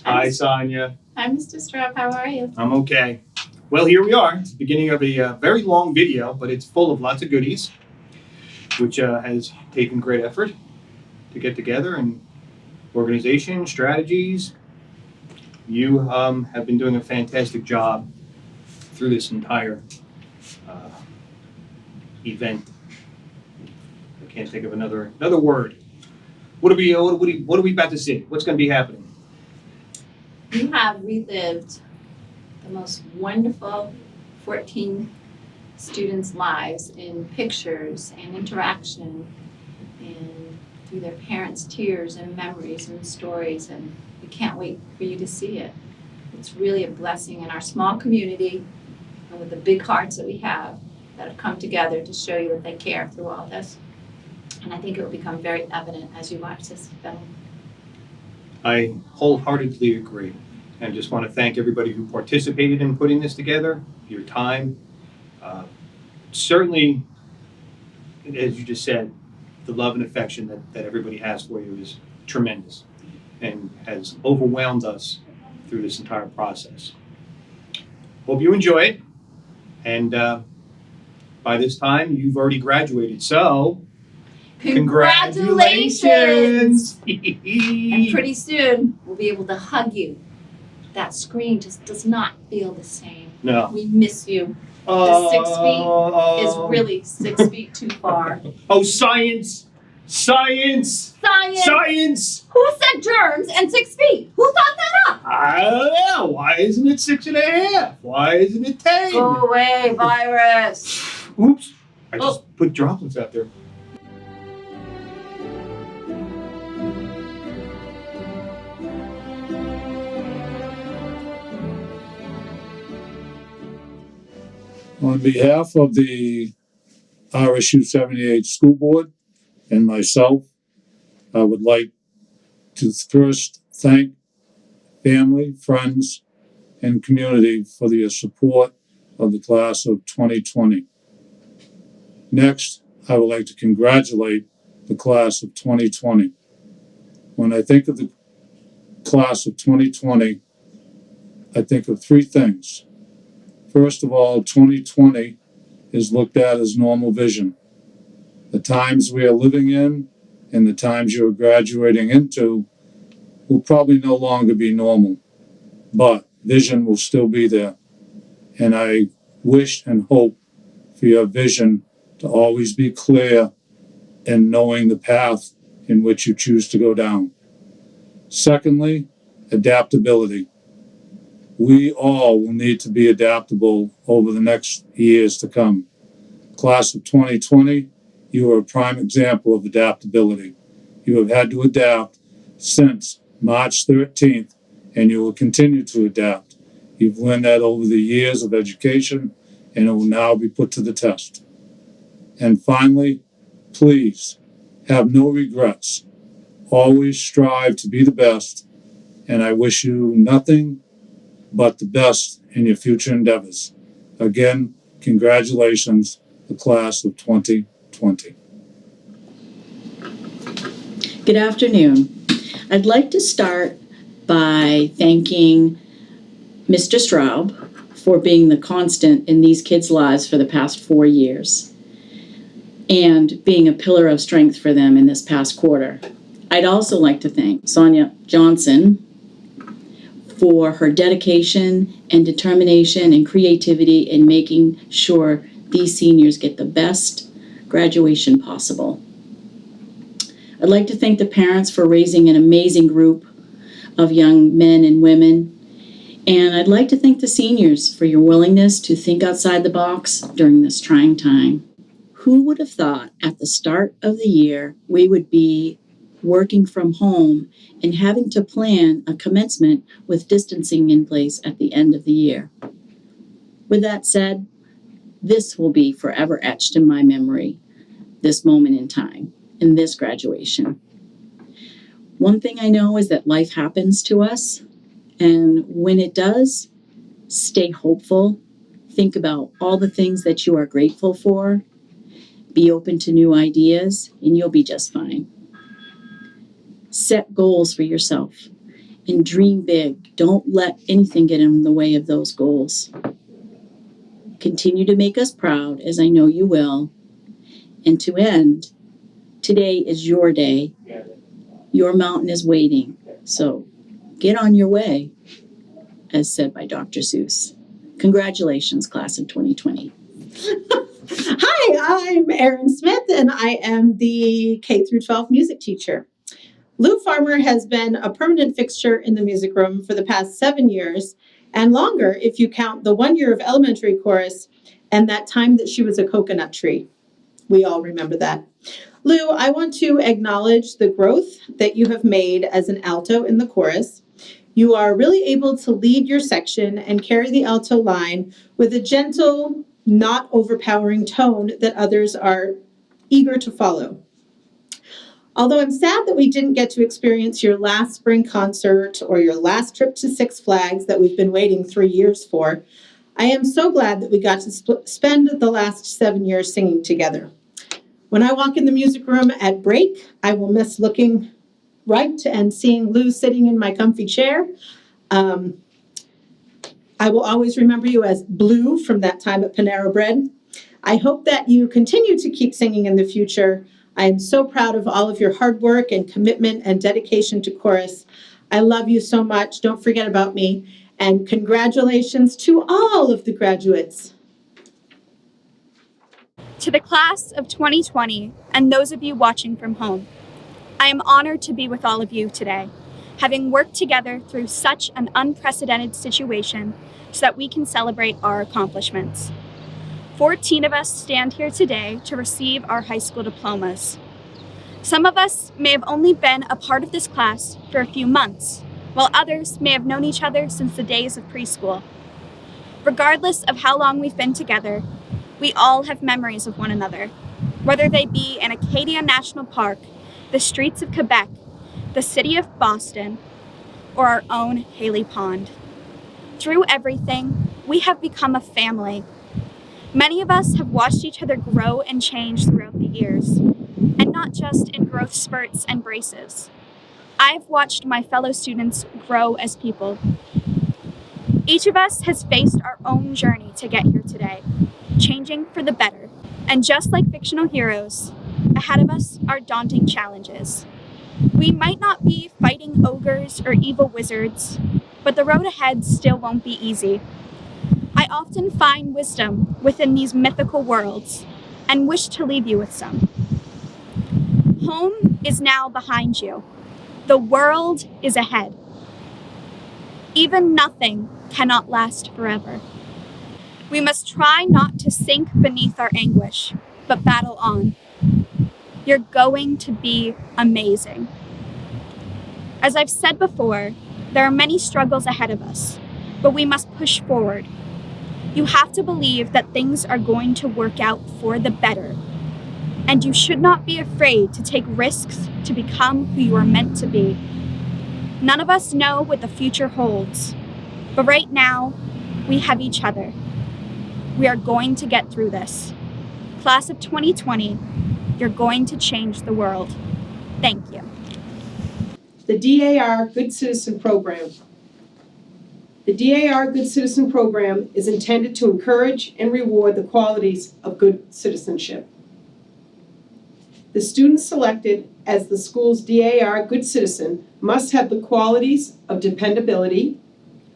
Hi, Sonja. Hi, Mr. Straub. How are you? I'm okay. Well, here we are. It's the beginning of a very long video, but it's full of lots of goodies, which has taken great effort to get together, and organization, strategies. You have been doing a fantastic job through this entire event. I can't think of another word. What are we about to see? What's going to be happening? You have relived the most wonderful 14 students' lives in pictures and interaction and through their parents' tears and memories and stories, and we can't wait for you to see it. It's really a blessing in our small community and with the big hearts that we have that have come together to show you that they care through all this. And I think it will become very evident as you watch this film. I wholeheartedly agree. And I just want to thank everybody who participated in putting this together, your time. Certainly, as you just said, the love and affection that everybody has for you is tremendous and has overwhelmed us through this entire process. Hope you enjoy it. And by this time, you've already graduated. So, congratulations! And pretty soon, we'll be able to hug you. That screen just does not feel the same. No. We miss you. The 6 feet is really 6 feet too far. Oh, science! Science! Science! Science! Who said germs and 6 feet? Who thought that up? I don't know. Why isn't it 6.5? Why isn't it 10? Go away, virus. Oops. I just put droplets out there. On behalf of the RSU 78 School Board and myself, I would like to first thank family, friends, and community for their support of the class of 2020. Next, I would like to congratulate the class of 2020. When I think of the class of 2020, I think of three things. First of all, 2020 is looked at as normal vision. The times we are living in and the times you are graduating into will probably no longer be normal, but vision will still be there. And I wish and hope for your vision to always be clear and knowing the path in which you choose to go down. Secondly, adaptability. We all will need to be adaptable over the next years to come. Class of 2020, you are a prime example of adaptability. You have had to adapt since March 13th, and you will continue to adapt. You've learned that over the years of education, and it will now be put to the test. And finally, please have no regrets. Always strive to be the best, and I wish you nothing but the best in your future endeavors. Again, congratulations, the class of 2020. Good afternoon. I'd like to start by thanking Mr. Straub for being the constant in these kids' lives for the past 4 years and being a pillar of strength for them in this past quarter. I'd also like to thank Sonja Johnson for her dedication and determination and creativity in making sure these seniors get the best graduation possible. I'd like to thank the parents for raising an amazing group of young men and women. And I'd like to thank the seniors for your willingness to think outside the box during this trying time. Who would have thought at the start of the year we would be working from home and having to plan a commencement with distancing in place at the end of the year? With that said, this will be forever etched in my memory, this moment in time, in this graduation. One thing I know is that life happens to us, and when it does, stay hopeful. Think about all the things that you are grateful for. Be open to new ideas, and you'll be just fine. Set goals for yourself and dream big. Don't let anything get in the way of those goals. Continue to make us proud, as I know you will. And to end, today is your day. Your mountain is waiting. So get on your way, as said by Dr. Seuss. Congratulations, class of 2020. Hi, I'm Erin Smith, and I am the K-12 music teacher. Lu Farmer has been a permanent fixture in the music room for the past 7 years, and longer if you count the 1 year of elementary chorus and that time that she was a coconut tree. We all remember that. Lu, I want to acknowledge the growth that you have made as an alto in the chorus. You are really able to lead your section and carry the alto line with a gentle, not overpowering tone that others are eager to follow. Although I'm sad that we didn't get to experience your last spring concert or your last trip to Six Flags that we've been waiting 3 years for, I am so glad that we got to spend the last 7 years singing together. When I walk in the music room at break, I will miss looking right and seeing Lu sitting in my comfy chair. I will always remember you as Blue from that time at Panera Bread. I hope that you continue to keep singing in the future. I am so proud of all of your hard work and commitment and dedication to chorus. I love you so much. Don't forget about me. And congratulations to all of the graduates. To the class of 2020 and those of you watching from home, I am honored to be with all of you today, having worked together through such an unprecedented situation so that we can celebrate our accomplishments. 14 of us stand here today to receive our high school diplomas. Some of us may have only been a part of this class for a few months, while others may have known each other since the days of preschool. Regardless of how long we've been together, we all have memories of one another, whether they be in Acadia National Park, the streets of Quebec, the city of Boston, or our own Haley Pond. Through everything, we have become a family. Many of us have watched each other grow and change throughout the years, and not just in growth spurts and braces. I've watched my fellow students grow as people. Each of us has faced our own journey to get here today, changing for the better. And just like fictional heroes, ahead of us are daunting challenges. We might not be fighting ogres or evil wizards, but the road ahead still won't be easy. I often find wisdom within these mythical worlds and wish to leave you with some. Home is now behind you. The world is ahead. Even nothing cannot last forever. We must try not to sink beneath our anguish, but battle on. You're going to be amazing. As I've said before, there are many struggles ahead of us, but we must push forward. You have to believe that things are going to work out for the better. And you should not be afraid to take risks to become who you are meant to be. None of us know what the future holds, but right now, we have each other. We are going to get through this. Class of 2020, you're going to change the world. Thank you. The DAR Good Citizen Program. The DAR Good Citizen Program is intended to encourage and reward the qualities of good citizenship. The students selected as the school's DAR Good Citizen must have the qualities of dependability,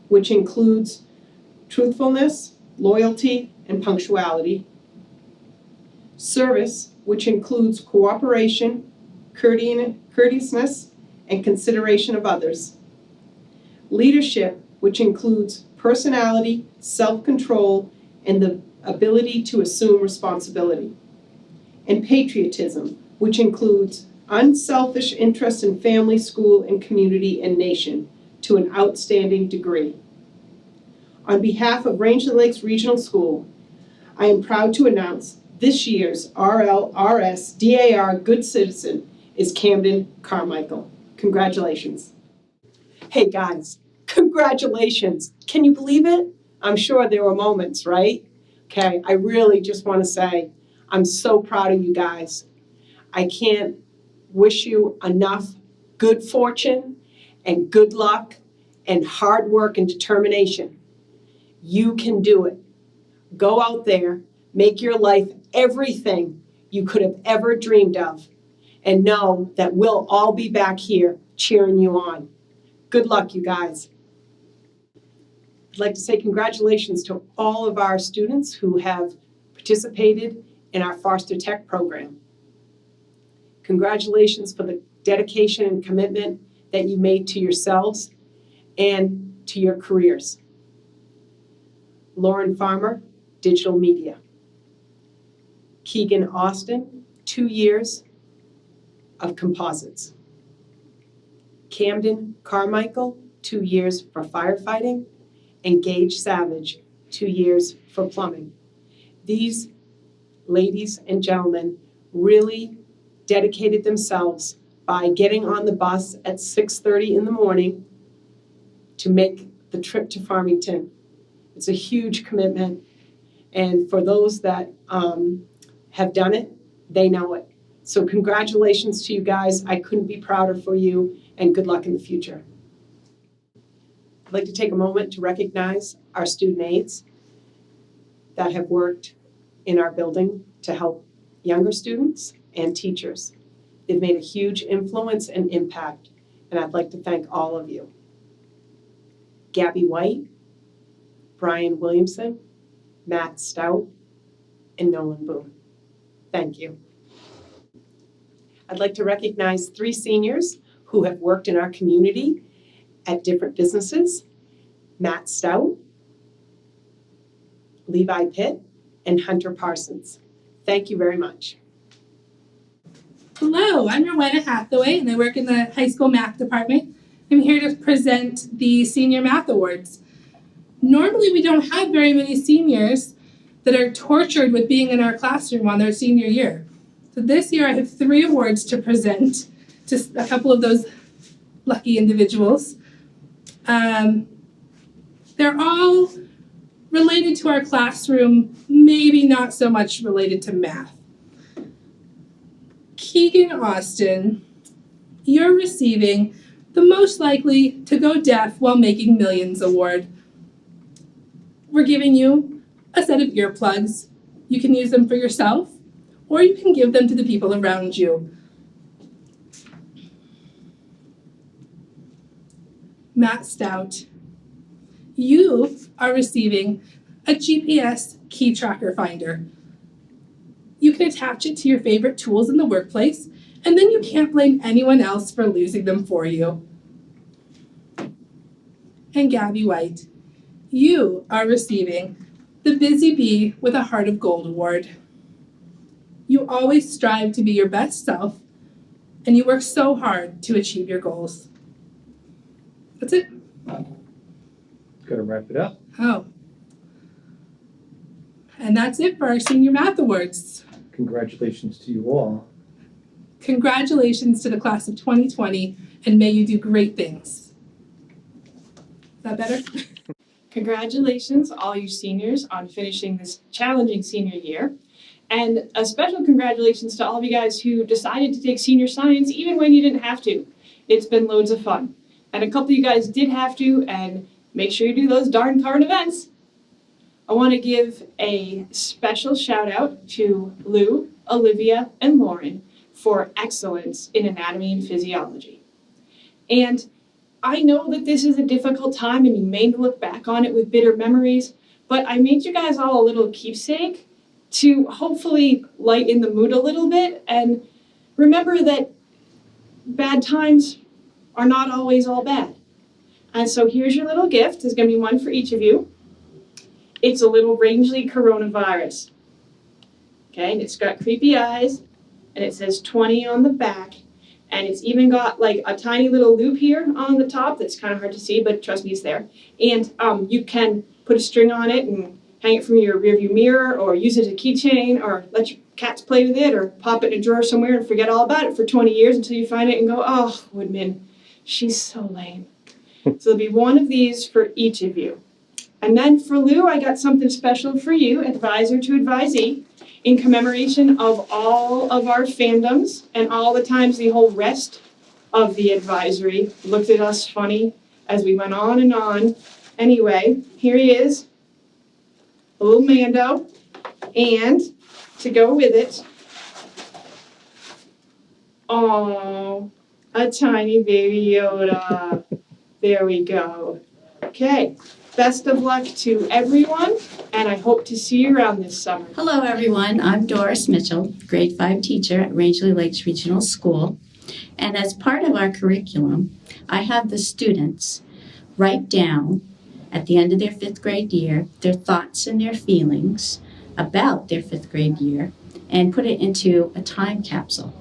which includes truthfulness, loyalty, and punctuality. Service, which includes cooperation, courteousness, and consideration of others. Leadership, which includes personality, self-control, and the ability to assume responsibility. And patriotism, which includes unselfish interest in family, school, and community and nation to an outstanding degree. On behalf of Rangeley Lakes Regional School, I am proud to announce this year's RLRS DAR Good Citizen is Camden Carmichael. Congratulations. Hey guys, congratulations. Can you believe it? I'm sure there were moments, right? Okay, I really just want to say I'm so proud of you guys. I can't wish you enough good fortune and good luck and hard work and determination, you can do it. Go out there, make your life everything you could have ever dreamed of, and know that we'll all be back here cheering you on. Good luck, you guys. I'd like to say congratulations to all of our students who have participated in our Foster Tech program. Congratulations for the dedication and commitment that you made to yourselves and to your careers. Lauren Farmer, Digital Media. Keegan Austin, 2 years of Composites. Camden Carmichael, 2 years for firefighting. And Gage Savage, 2 years for plumbing. These ladies and gentlemen really dedicated themselves by getting on the bus at 6:30 in the morning to make the trip to Farmington. It's a huge commitment, and for those that have done it, they know it. So congratulations to you guys. I couldn't be prouder for you, and good luck in the future. I'd like to take a moment to recognize our student aides that have worked in our building to help younger students and teachers. They've made a huge influence and impact, and I'd like to thank all of you. Gabby White, Brian Williamson, Matt Stout, and Nolan Boone. Thank you. I'd like to recognize 3 seniors who have worked in our community at different businesses: Matt Stout, Levi Pitt, and Hunter Parsons. Thank you very much. Hello, I'm Rowenna Hathaway, and I work in the high school math department. I'm here to present the Senior Math Awards. Normally, we don't have very many seniors that are tortured with being in our classroom on their senior year. So this year, I have 3 awards to present to a couple of those lucky individuals. They're all related to our classroom, maybe not so much related to math. Keegan Austin, you're receiving the Most Likely to Go Deaf While Making Millions Award. We're giving you a set of earplugs. You can use them for yourself, or you can give them to the people around you. Matt Stout, you are receiving a GPS key tracker finder. You can attach it to your favorite tools in the workplace, and then you can't blame anyone else for losing them for you. And Gabby White, you are receiving the Busy Bee with a Heart of Gold Award. You always strive to be your best self, and you work so hard to achieve your goals. That's it. Gotta wrap it up. Oh. And that's it for our Senior Math Awards. Congratulations to you all. Congratulations to the class of 2020, and may you do great things. Is that better? Congratulations, all you seniors, on finishing this challenging senior year. And a special congratulations to all of you guys who decided to take senior science even when you didn't have to. It's been loads of fun. And a couple of you guys did have to, and make sure you do those darn current events. I want to give a special shout out to Lou, Olivia, and Lauren for excellence in anatomy and physiology. And I know that this is a difficult time and you may look back on it with bitter memories, but I made you guys all a little keepsake to hopefully lighten the mood a little bit, and remember that bad times are not always all bad. And so here's your little gift. There's going to be one for each of you. It's a little Rangeley coronavirus. Okay, and it's got creepy eyes, and it says 20 on the back, and it's even got like a tiny little loop here on the top that's kind of hard to see, but trust me, it's there. And you can put a string on it and hang it from your rearview mirror, or use it as a keychain, or let your cats play with it, or pop it in a drawer somewhere and forget all about it for 20 years until you find it and go, oh, Woodman, she's so lame. So there'll be one of these for each of you. And then for Lou, I got something special for you, advisor to advisee, in commemoration of all of our fandoms and all the times the whole rest of the advisory looked at us funny as we went on and on. Anyway, here he is, a little Mando, and to go with it, oh, a tiny baby Yoda. There we go. Okay, best of luck to everyone, and I hope to see you around this summer. Hello, everyone. I'm Doris Mitchell, grade 5 teacher at Rangeley Lakes Regional School. And as part of our curriculum, I have the students write down at the end of their 5th grade year their thoughts and their feelings about their 5th grade year and put it into a time capsule.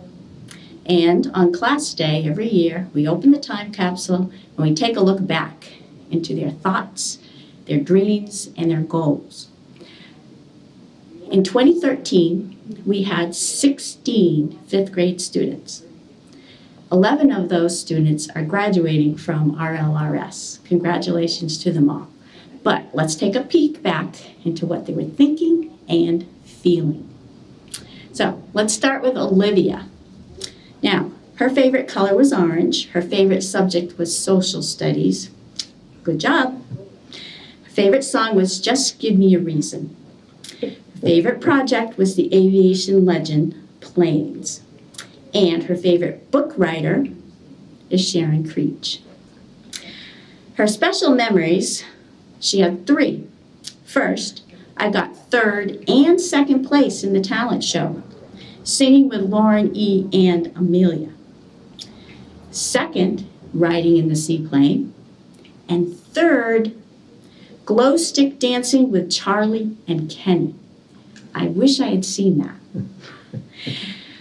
And on class day every year, we open the time capsule and we take a look back into their thoughts, their dreams, and their goals. In 2013, we had 16 5th grade students. 11 of those students are graduating from RLRS. Congratulations to them all. But let's take a peek back into what they were thinking and feeling. So let's start with Olivia. Now, her favorite color was orange. Her favorite subject was social studies. Good job. Her favorite song was Just Give Me a Reason. Her favorite project was the aviation legend, Planes. And her favorite book writer is Sharon Creech. Her special memories, she had 3. First, I got 3rd and 2nd place in the talent show, singing with Lauren E. and Amelia. 2nd, riding in the seaplane. And 3rd, glow stick dancing with Charlie and Kenny. I wish I had seen that.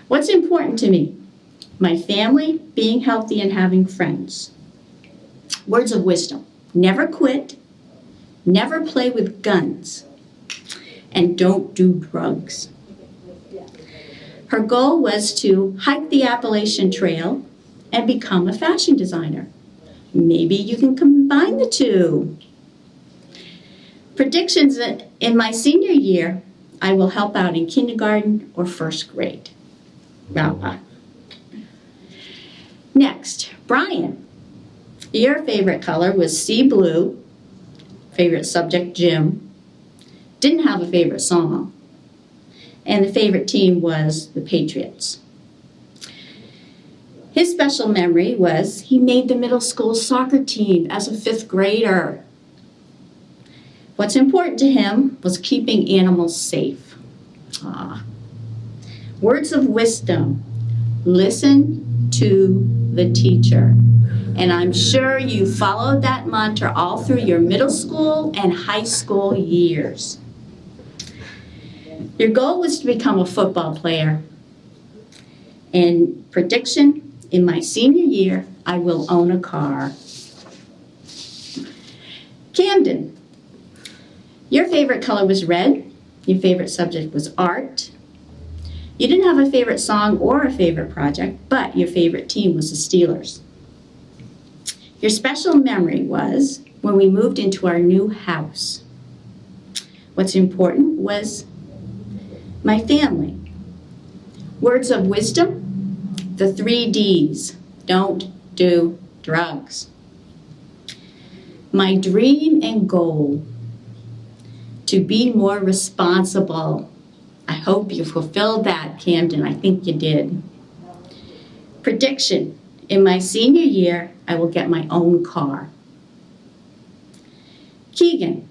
What's important to me? My family, being healthy, and having friends. Words of wisdom. Never quit. Never play with guns. And don't do drugs. Her goal was to hike the Appalachian Trail and become a fashion designer. Maybe you can combine the two. Predictions in my senior year, I will help out in kindergarten or 1st grade. Next, Brian. Your favorite color was sea blue. Favorite subject, gym. Didn't have a favorite song. And the favorite team was the Patriots. His special memory was he made the middle school soccer team as a 5th grader. What's important to him was keeping animals safe. Words of wisdom. Listen to the teacher. And I'm sure you followed that mantra all through your middle school and high school years. Your goal was to become a football player. And prediction, in my senior year, I will own a car. Camden, your favorite color was red. Your favorite subject was art. You didn't have a favorite song or a favorite project, but your favorite team was the Steelers. Your special memory was when we moved into our new house. What's important was my family. Words of wisdom, the 3 Ds. Don't do drugs. My dream and goal, to be more responsible. I hope you fulfilled that, Camden. I think you did. Prediction, in my senior year, I will get my own car. Keegan,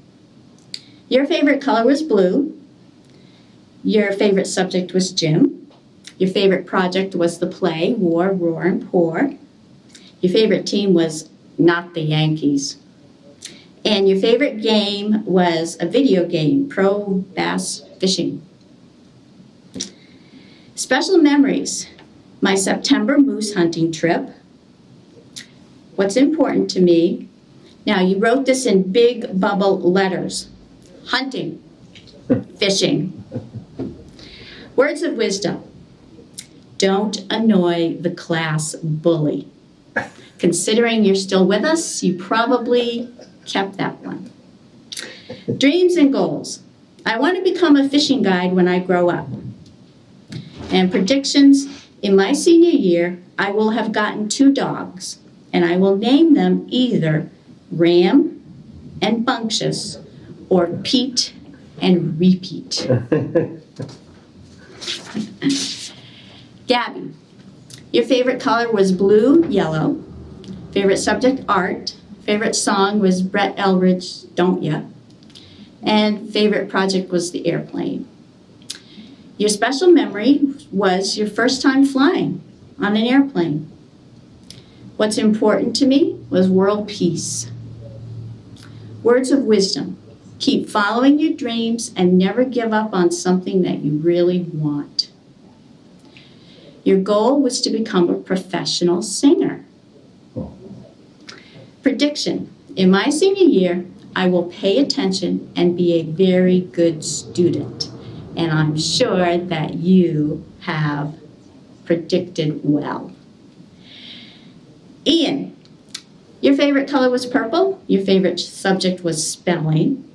your favorite color was blue. Your favorite subject was gym. Your favorite project was the play, War, Roar, and Pour. Your favorite team was not the Yankees. And your favorite game was a video game, Pro Bass Fishing. Special memories, my September moose hunting trip. What's important to me, now you wrote this in big bubble letters. Hunting, fishing. Words of wisdom, don't annoy the class bully. Considering you're still with us, you probably kept that one. Dreams and goals, I want to become a fishing guide when I grow up. And predictions, in my senior year, I will have gotten 2 dogs, and I will name them either ram and bunctious, or Pete and repeat. Gabby, your favorite color was blue, yellow. Favorite subject, art. Favorite song was Brett Eldridge's Don't Ya. And favorite project was the airplane. Your special memory was your first time flying on an airplane. What's important to me was world peace. Words of wisdom. Keep following your dreams and never give up on something that you really want. Your goal was to become a professional singer. Prediction. In my senior year, I will pay attention and be a very good student. And I'm sure that you have predicted well. Ian, your favorite color was purple. Your favorite subject was spelling.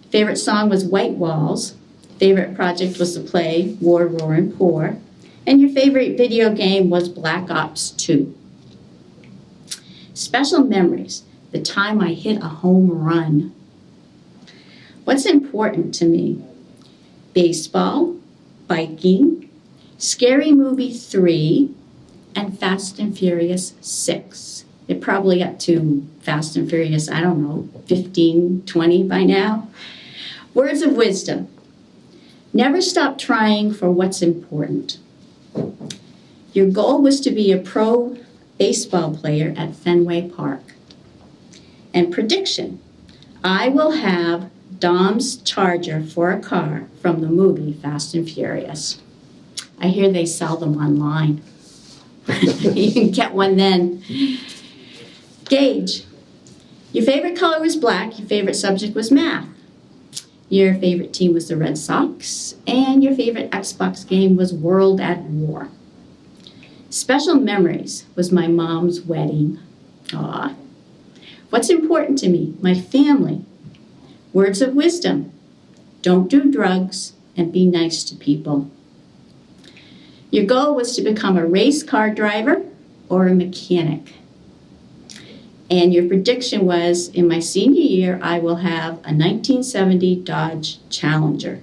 Favorite song was White Walls. Favorite project was the play War, Roar, and Pour. And your favorite video game was Black Ops 2. Special memories, the time I hit a home run. What's important to me? Baseball, biking, Scary Movie 3, and Fast and Furious 6. They're probably up to Fast and Furious, 15, 20 by now. Words of wisdom. Never stop trying for what's important. Your goal was to be a pro baseball player at Fenway Park. And prediction. I will have Dom's Charger for a car from the movie Fast and Furious. I hear they sell them online. You can get one then. Gage, your favorite color was black, your favorite subject was math. Your favorite team was the Red Sox, and your favorite Xbox game was World at War. Special memories was my mom's wedding. Aw. What's important to me? My family. Words of wisdom. Don't do drugs and be nice to people. Your goal was to become a race car driver or a mechanic. And your prediction was, in my senior year, I will have a 1970 Dodge Challenger.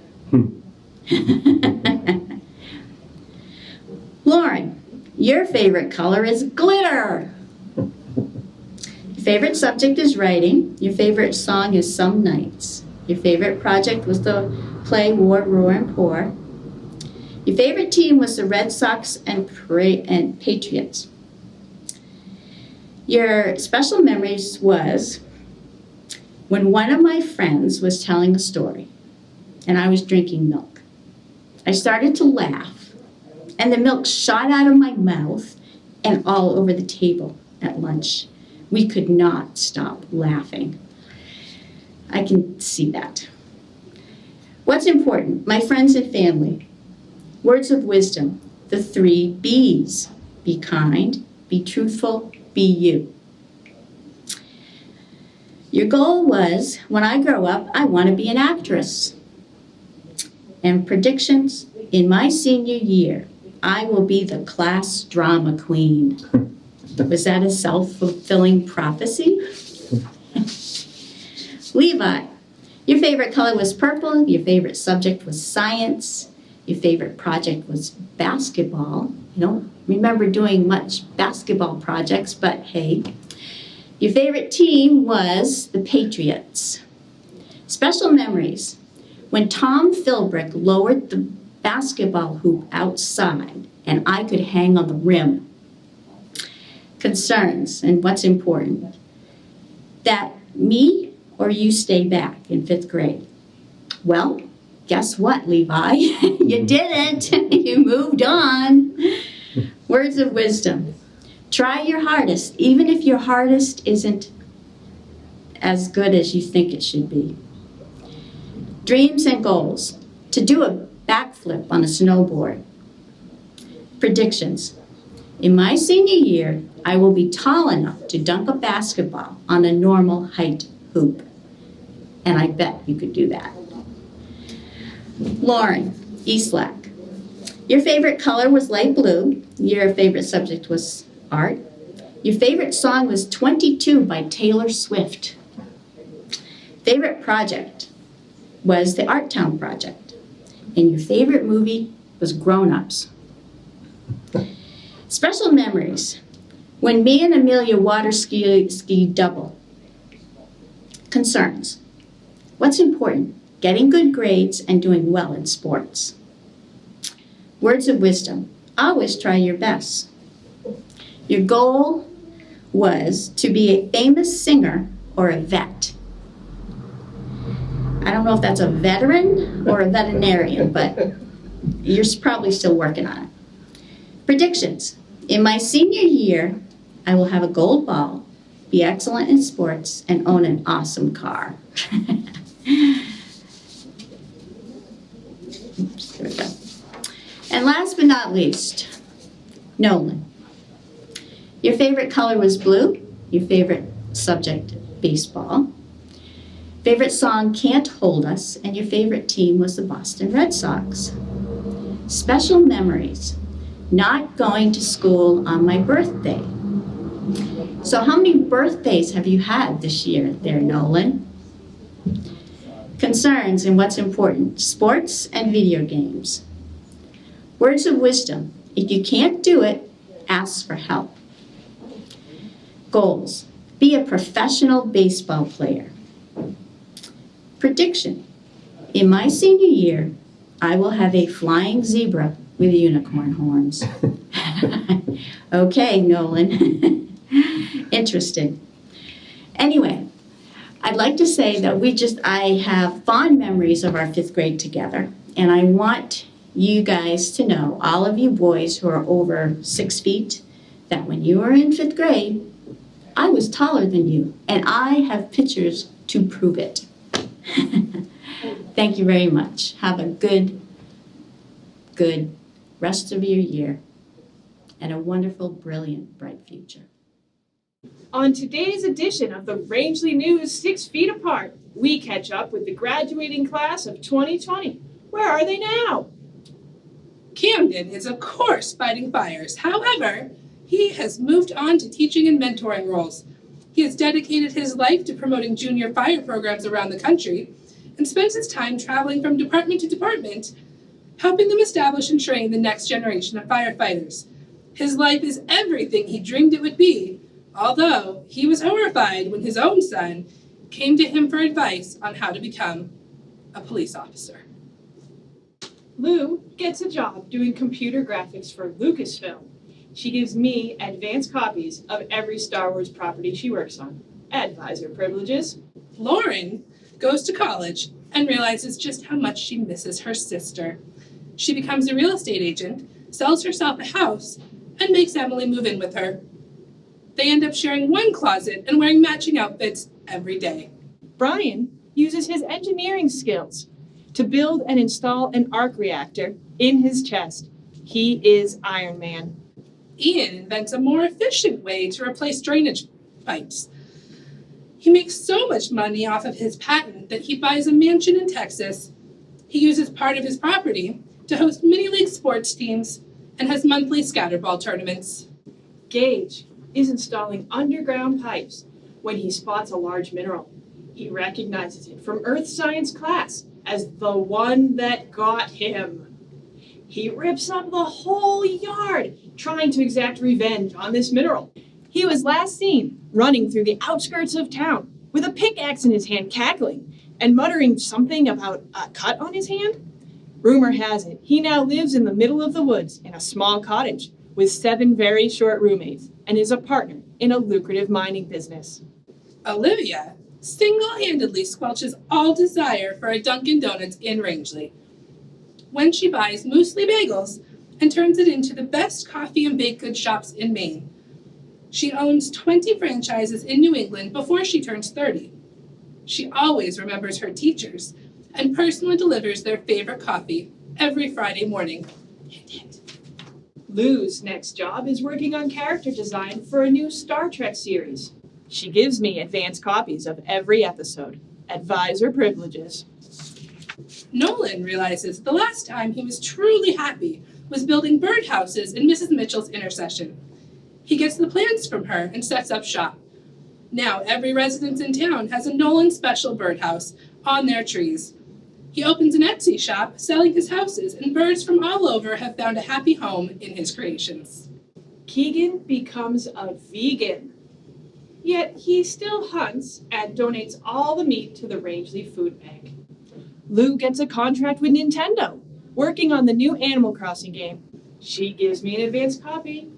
Lauren, your favorite color is glitter. Your favorite subject is writing. Your favorite song is Some Nights. Your favorite project was the play War, Roar, and Pour. Your favorite team was the Red Sox and Patriots. Your special memories was when one of my friends was telling a story and I was drinking milk. I started to laugh and the milk shot out of my mouth and all over the table at lunch. We could not stop laughing. I can see that. What's important? My friends and family. Words of wisdom. The 3 B's. Be kind, be truthful, be you. Your goal was, when I grow up, I want to be an actress. And predictions, in my senior year, I will be the class drama queen. Was that a self-fulfilling prophecy? Levi, your favorite color was purple, your favorite subject was science, your favorite project was basketball. You don't remember doing much basketball projects, but hey. Your favorite team was the Patriots. Special memories. When Tom Philbrick lowered the basketball hoop outside and I could hang on the rim. Concerns and what's important. That me or you stay back in 5th grade. Well, guess what, Levi? You didn't. You moved on. Words of wisdom. Try your hardest, even if your hardest isn't as good as you think it should be. Dreams and goals. To do a backflip on a snowboard. Predictions. In my senior year, I will be tall enough to dunk a basketball on a normal height hoop. And I bet you could do that. Lauren, Eastlack. Your favorite color was light blue. Your favorite subject was art. Your favorite song was 22 by Taylor Swift. Favorite project was the Art Town project. And your favorite movie was Grown Ups. Special memories. When me and Amelia water skied double. Concerns. What's important? Getting good grades and doing well in sports. Words of wisdom. Always try your best. Your goal was to be a famous singer or a vet. I don't know if that's a veteran or a veterinarian, but you're probably still working on it. Predictions. In my senior year, I will have a gold ball, be excellent in sports, and own an awesome car. Oops, here we go. And last but not least, Nolan. Your favorite color was blue. Your favorite subject, baseball. Favorite song, Can't Hold Us. And your favorite team was the Boston Red Sox. Special memories. Not going to school on my birthday. So how many birthdays have you had this year there, Nolan? Concerns and what's important. Sports and video games. Words of wisdom. If you can't do it, ask for help. Goals. Be a professional baseball player. Prediction. In my senior year, I will have a flying zebra with unicorn horns. Okay, Nolan. Interesting. Anyway, I'd like to say that I have fond memories of our 5th grade together, and I want you guys to know, all of you boys who are over 6 feet, that when you were in 5th grade, I was taller than you, and I have pictures to prove it. Thank you very much. Have a good rest of your year and a wonderful, brilliant, bright future. On today's edition of the Rangeley News 6 Feet Apart, we catch up with the graduating class of 2020. Where are they now? Camden is, of course, fighting fires. However, he has moved on to teaching and mentoring roles. He has dedicated his life to promoting junior fire programs around the country and spends his time traveling from department to department, helping them establish and train the next generation of firefighters. His life is everything he dreamed it would be, although he was horrified when his own son came to him for advice on how to become a police officer. Lou gets a job doing computer graphics for Lucasfilm. She gives me advanced copies of every Star Wars property she works on. Advisor privileges. Lauren goes to college and realizes just how much she misses her sister. She becomes a real estate agent, sells herself a house, and makes Emily move in with her. They end up sharing one closet and wearing matching outfits every day. Brian uses his engineering skills to build and install an arc reactor in his chest. He is Iron Man. Ian invents a more efficient way to replace drainage pipes. He makes so much money off of his patent that he buys a mansion in Texas. He uses part of his property to host mini-league sports teams and has monthly scatterball tournaments. Gage is installing underground pipes when he spots a large mineral. He recognizes it from Earth Science class as the one that got him. He rips up the whole yard trying to exact revenge on this mineral. He was last seen running through the outskirts of town with a pickaxe in his hand, cackling and muttering something about a cut on his hand. Rumor has it he now lives in the middle of the woods in a small cottage with 7 very short roommates and is a partner in a lucrative mining business. Olivia single-handedly squelches all desire for a Dunkin' Donuts in Rangeley when she buys Muesli Bagels and turns it into the best coffee and baked goods shops in Maine. She owns 20 franchises in New England before she turns 30. She always remembers her teachers and personally delivers their favorite coffee every Friday morning. Hint, hint. Lou's next job is working on character design for a new Star Trek series. She gives me advanced copies of every episode. Advisor privileges. Nolan realizes the last time he was truly happy was building birdhouses in Mrs. Mitchell's intercession. He gets the plans from her and sets up shop. Now every resident in town has a Nolan special birdhouse on their trees. He opens an Etsy shop selling his houses, and birds from all over have found a happy home in his creations. Keegan becomes a vegan. Yet he still hunts and donates all the meat to the Rangeley Food Bank. Lou gets a contract with Nintendo, working on the new Animal Crossing game. She gives me an advanced copy.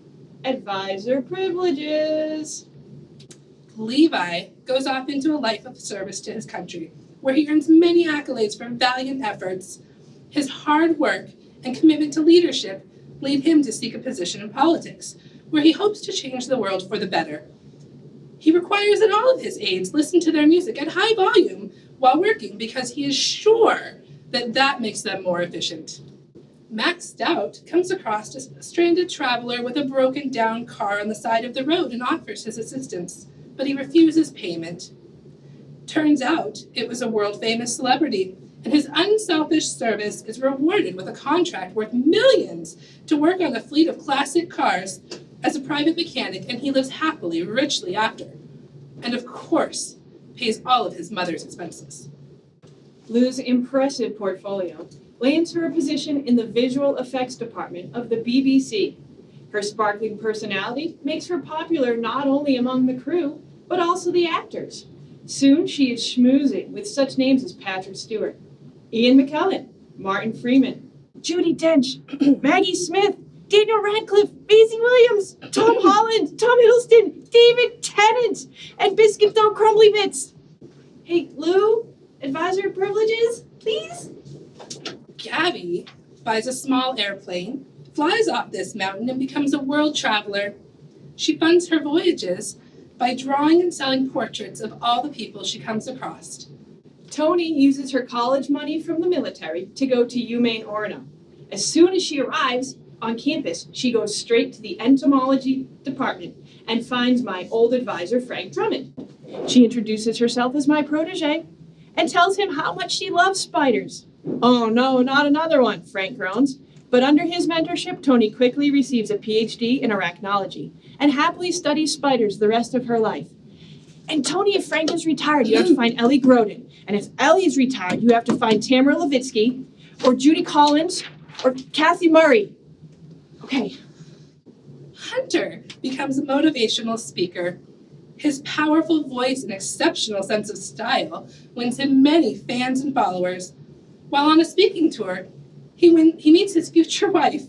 Advisor privileges. Levi goes off into a life of service to his country, where he earns many accolades for valiant efforts. His hard work and commitment to leadership lead him to seek a position in politics, where he hopes to change the world for the better. He requires that all of his aides listen to their music at high volume while working because he is sure that that makes them more efficient. Max Stout comes across a stranded traveler with a broken down car on the side of the road and offers his assistance, but he refuses payment. Turns out it was a world-famous celebrity, and his unselfish service is rewarded with a contract worth millions to work on a fleet of classic cars as a private mechanic, and he lives happily, richly after. And of course, pays all of his mother's expenses. Lou's impressive portfolio lands her a position in the visual effects department of the BBC. Her sparkling personality makes her popular not only among the crew, but also the actors. Soon she is schmoozing with such names as Patrick Stewart, Ian McKellen, Martin Freeman, Judi Dench, Maggie Smith, Daniel Radcliffe, Maisie Williams, Tom Holland, Tom Hiddleston, David Tennant, and Biscuit Dough Crumbly Bits. Hey, Lou, advisor privileges, please? Gabby buys a small airplane, flies off this mountain, and becomes a world traveler. She funds her voyages by drawing and selling portraits of all the people she comes across. Tony uses her college money from the military to go to UMaine Orono. As soon as she arrives on campus, she goes straight to the entomology department and finds my old advisor, Frank Drummond. She introduces herself as my protege and tells him how much she loves spiders. Oh no, not another one, Frank groans. But under his mentorship, Tony quickly receives a PhD in arachnology and happily studies spiders the rest of her life. And Tony, if Frank is retired, you have to find Ellie Groden. And if Ellie is retired, you have to find Tamara Levitsky or Judy Collins or Kathy Murray. Okay. Hunter becomes a motivational speaker. His powerful voice and exceptional sense of style wins him many fans and followers. While on a speaking tour, he meets his future wife.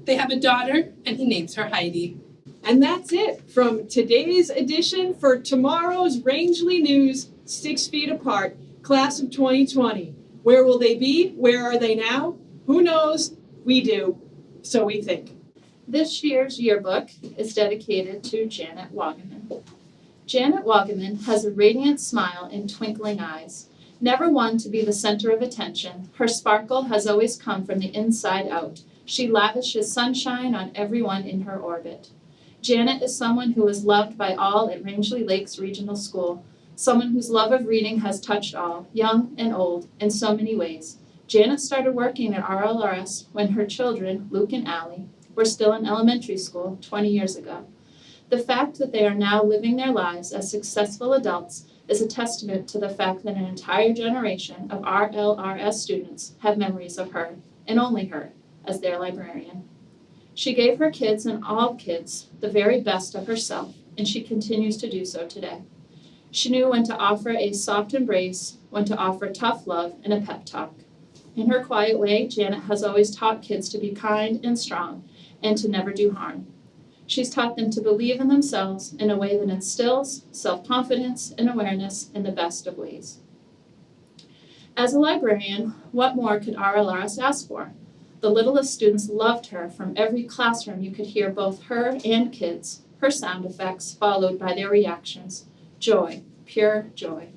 They have a daughter, and he names her Heidi. And that's it from today's edition for tomorrow's Rangeley News 6 Feet Apart, Class of 2020. Where will they be? Where are they now? Who knows? We do. So we think. This year's yearbook is dedicated to Janet Waugaman. Janet Waugaman has a radiant smile and twinkling eyes. Never one to be the center of attention, her sparkle has always come from the inside out. She lavishes sunshine on everyone in her orbit. Janet is someone who is loved by all at Rangeley Lakes Regional School, someone whose love of reading has touched all, young and old, in so many ways. Janet started working at RLRS when her children, Luke and Allie, were still in elementary school 20 years ago. The fact that they are now living their lives as successful adults is a testament to the fact that an entire generation of RLRS students have memories of her, and only her, as their librarian. She gave her kids and all kids the very best of herself, and she continues to do so today. She knew when to offer a soft embrace, when to offer tough love, and a pep talk. In her quiet way, Janet has always taught kids to be kind and strong, and to never do harm. She's taught them to believe in themselves in a way that instills self-confidence and awareness in the best of ways. As a librarian, what more could RLRS ask for? The littlest students loved her. From every classroom, you could hear both her and kids, her sound effects followed by their reactions. Joy, pure joy.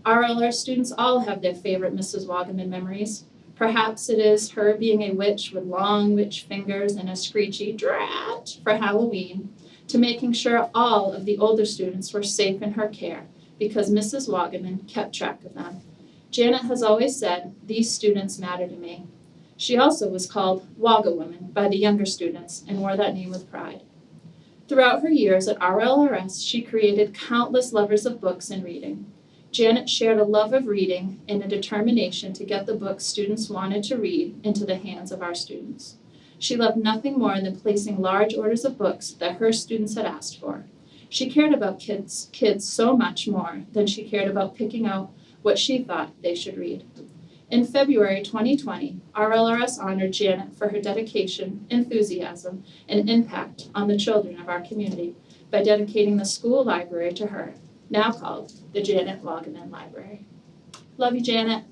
RLR students all have their favorite Mrs. Waugaman memories. Perhaps it is her being a witch with long witch fingers and a screechy drat for Halloween, to making sure all of the older students were safe in her care because Mrs. Waugaman kept track of them. Janet has always said, "These students matter to me." She also was called Waugawoman by the younger students and wore that name with pride. Throughout her years at RLRS, she created countless lovers of books and reading. Janet shared a love of reading and a determination to get the books students wanted to read into the hands of our students. She loved nothing more than placing large orders of books that her students had asked for. She cared about kids so much more than she cared about picking out what she thought they should read. In February 2020, RLRS honored Janet for her dedication, enthusiasm, and impact on the children of our community by dedicating the school library to her, now called the Janet Waugaman Library. Love you, Janet.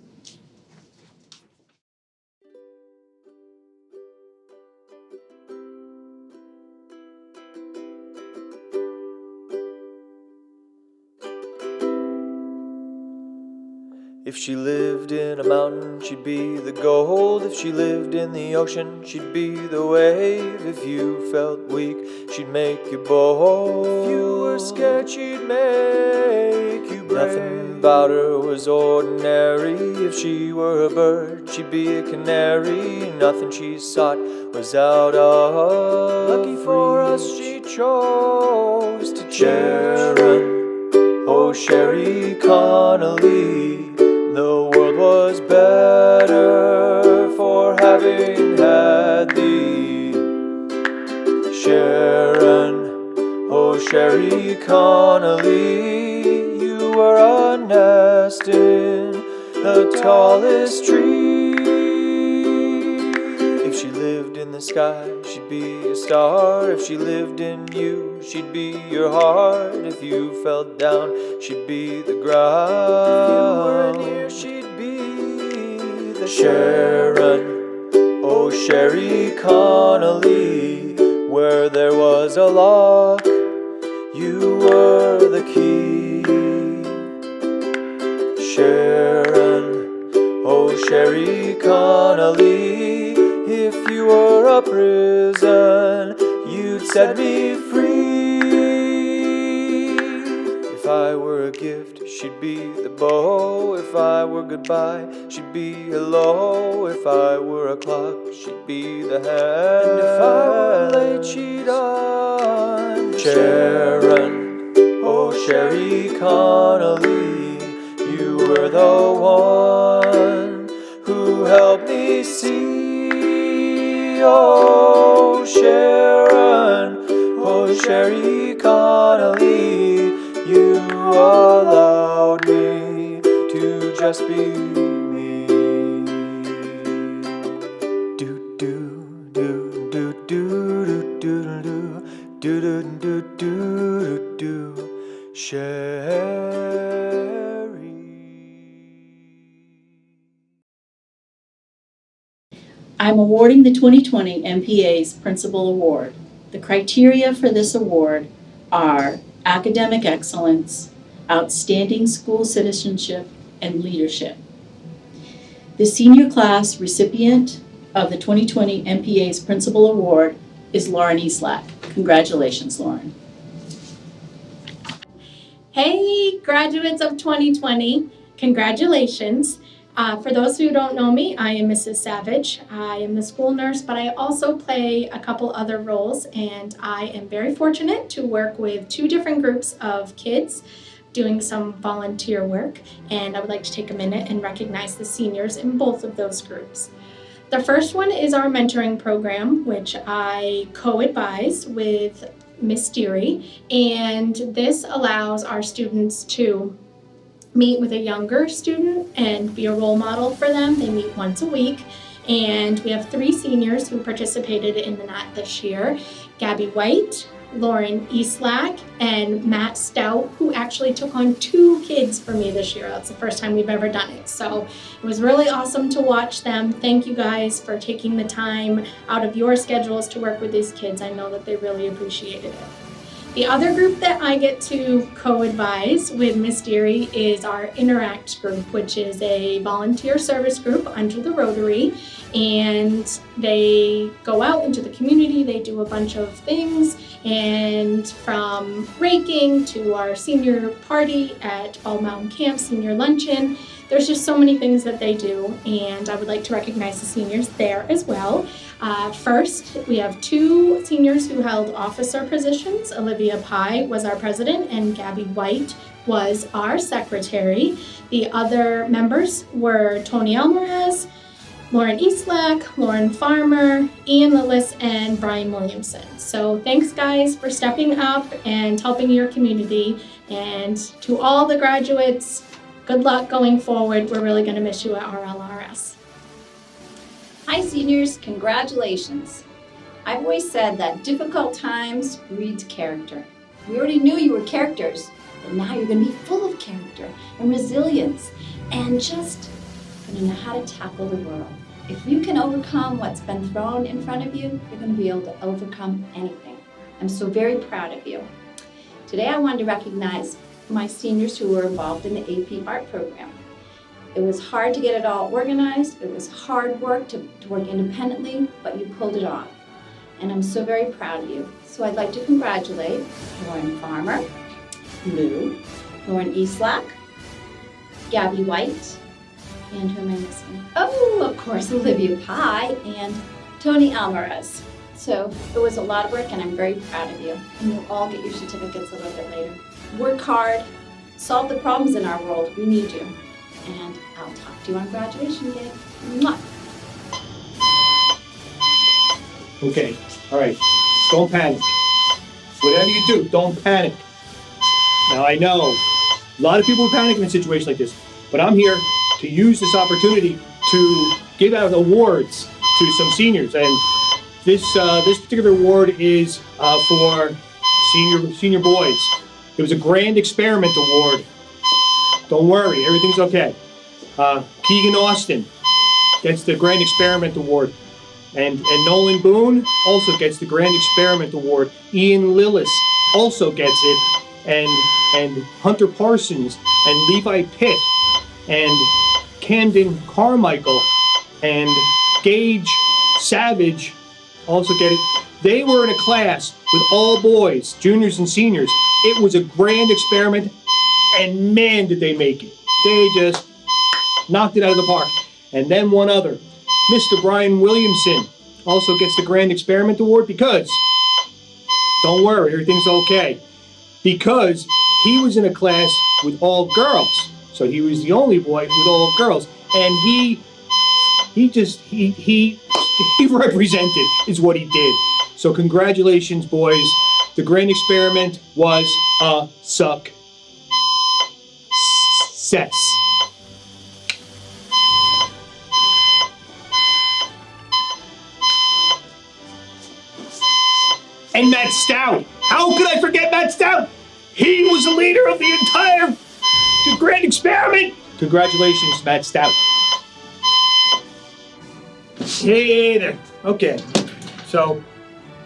If she lived in a mountain, she'd be the gold. If she lived in the ocean, she'd be the wave. If you felt weak, she'd make you bold. If you were scared, she'd make you brave. Nothing about her was ordinary. If she were a bird, she'd be a canary. Nothing she sought was out of lucky for us, she chose to Sharon, oh Sherry Connally. The world was better for having had thee. Sharon, oh Sherry Connally, you were a nest in the tallest tree. If she lived in the sky, she'd be a star. If she lived in you, she'd be your heart. If you fell down, she'd be the ground. If you were near, she'd be the Sharon, oh Sherry Connally. Where there was a lock, you were the key. Sharon, oh Sherry Connally. If you were a prison, you'd set me free. If I were a gift, she'd be the bow. If I were goodbye, she'd be hello. If I were a clock, she'd be the hand. And if I were late, she'd understand. Sharon, oh Sherry Connally, you were the one who helped me see. Oh Sharon, oh Sherry Connally, you allowed me to just be me. Do do do do do do do do do do do do Sherry. I'm awarding the 2020 MPA's Principal Award. The criteria for this award are academic excellence, outstanding school citizenship, and leadership. The senior class recipient of the 2020 MPA's Principal Award is Lauren Eastlack. Congratulations, Lauren. Hey, graduates of 2020, congratulations. For those who don't know me, I am Mrs. Savage. I am the school nurse, but I also play a couple other roles, and I am very fortunate to work with 2 different groups of kids doing some volunteer work, and I would like to take a minute and recognize the seniors in both of those groups. The first one is our mentoring program, which I co-advise with Miss Deery, and this allows our students to meet with a younger student and be a role model for them. They meet once a week, and we have 3 seniors who participated in the NAT this year. Gabby White, Lauren Eastlack, and Matt Stout, who actually took on 2 kids for me this year. That's the first time we've ever done it. So it was really awesome to watch them. Thank you guys for taking the time out of your schedules to work with these kids. I know that they really appreciated it. The other group that I get to co-advise with Miss Deery is our Interact group, which is a volunteer service group under the Rotary, and they go out into the community, they do a bunch of things, and from raking to our senior party at Bald Mountain Camp, senior luncheon, there's just so many things that they do, and I would like to recognize the seniors there as well. First, we have 2 seniors who held officer positions. Olivia Pye was our president, and Gabby White was our secretary. The other members were Tony Alvarez, Lauren Eastlack, Lauren Farmer, Ian Lillis, and Brian Williamson. So thanks guys for stepping up and helping your community. And to all the graduates, good luck going forward. We're really gonna miss you at RLRS. Hi seniors, congratulations. I've always said that difficult times breeds character. We already knew you were characters, but now you're gonna be full of character and resilience and just gonna know how to tackle the world. If you can overcome what's been thrown in front of you, you're gonna be able to overcome anything. I'm so very proud of you. Today I wanted to recognize my seniors who were involved in the AP Art program. It was hard to get it all organized. It was hard work to work independently, but you pulled it off. And I'm so very proud of you. So I'd like to congratulate Lauren Farmer, Lou, Lauren Eastlack, Gabby White, and who am I missing? Oh, of course, Olivia Pye and Tony Alvarez. So it was a lot of work and I'm very proud of you. And you'll all get your certificates a little bit later. Work hard, solve the problems in our world. We need you. And I'll talk to you on graduation day. Mwah. Okay, all right, don't panic. Whatever you do, don't panic. Now I know a lot of people panic in a situation like this, but I'm here to use this opportunity to give out awards to some seniors. And this particular award is for senior boys. It was a Grand Experiment Award. Don't worry, everything's okay. Keegan Austin gets the Grand Experiment Award. And Nolan Boone also gets the Grand Experiment Award. Ian Lillis also gets it. And Hunter Parsons and Levi Pitt and Camden Carmichael and Gage Savage also get it. They were in a class with all boys, juniors and seniors. It was a grand experiment, and man, did they make it. They just knocked it out of the park. And then one other, Mr. Brian Williamson also gets the Grand Experiment Award because, don't worry, everything's okay, because he was in a class with all girls. So he was the only boy with all girls. And he represented is what he did. So congratulations, boys. The Grand Experiment was a success. And Matt Stout. How could I forget Matt Stout? He was the leader of the entire Grand Experiment. Congratulations, Matt Stout. Hey there. Okay. So,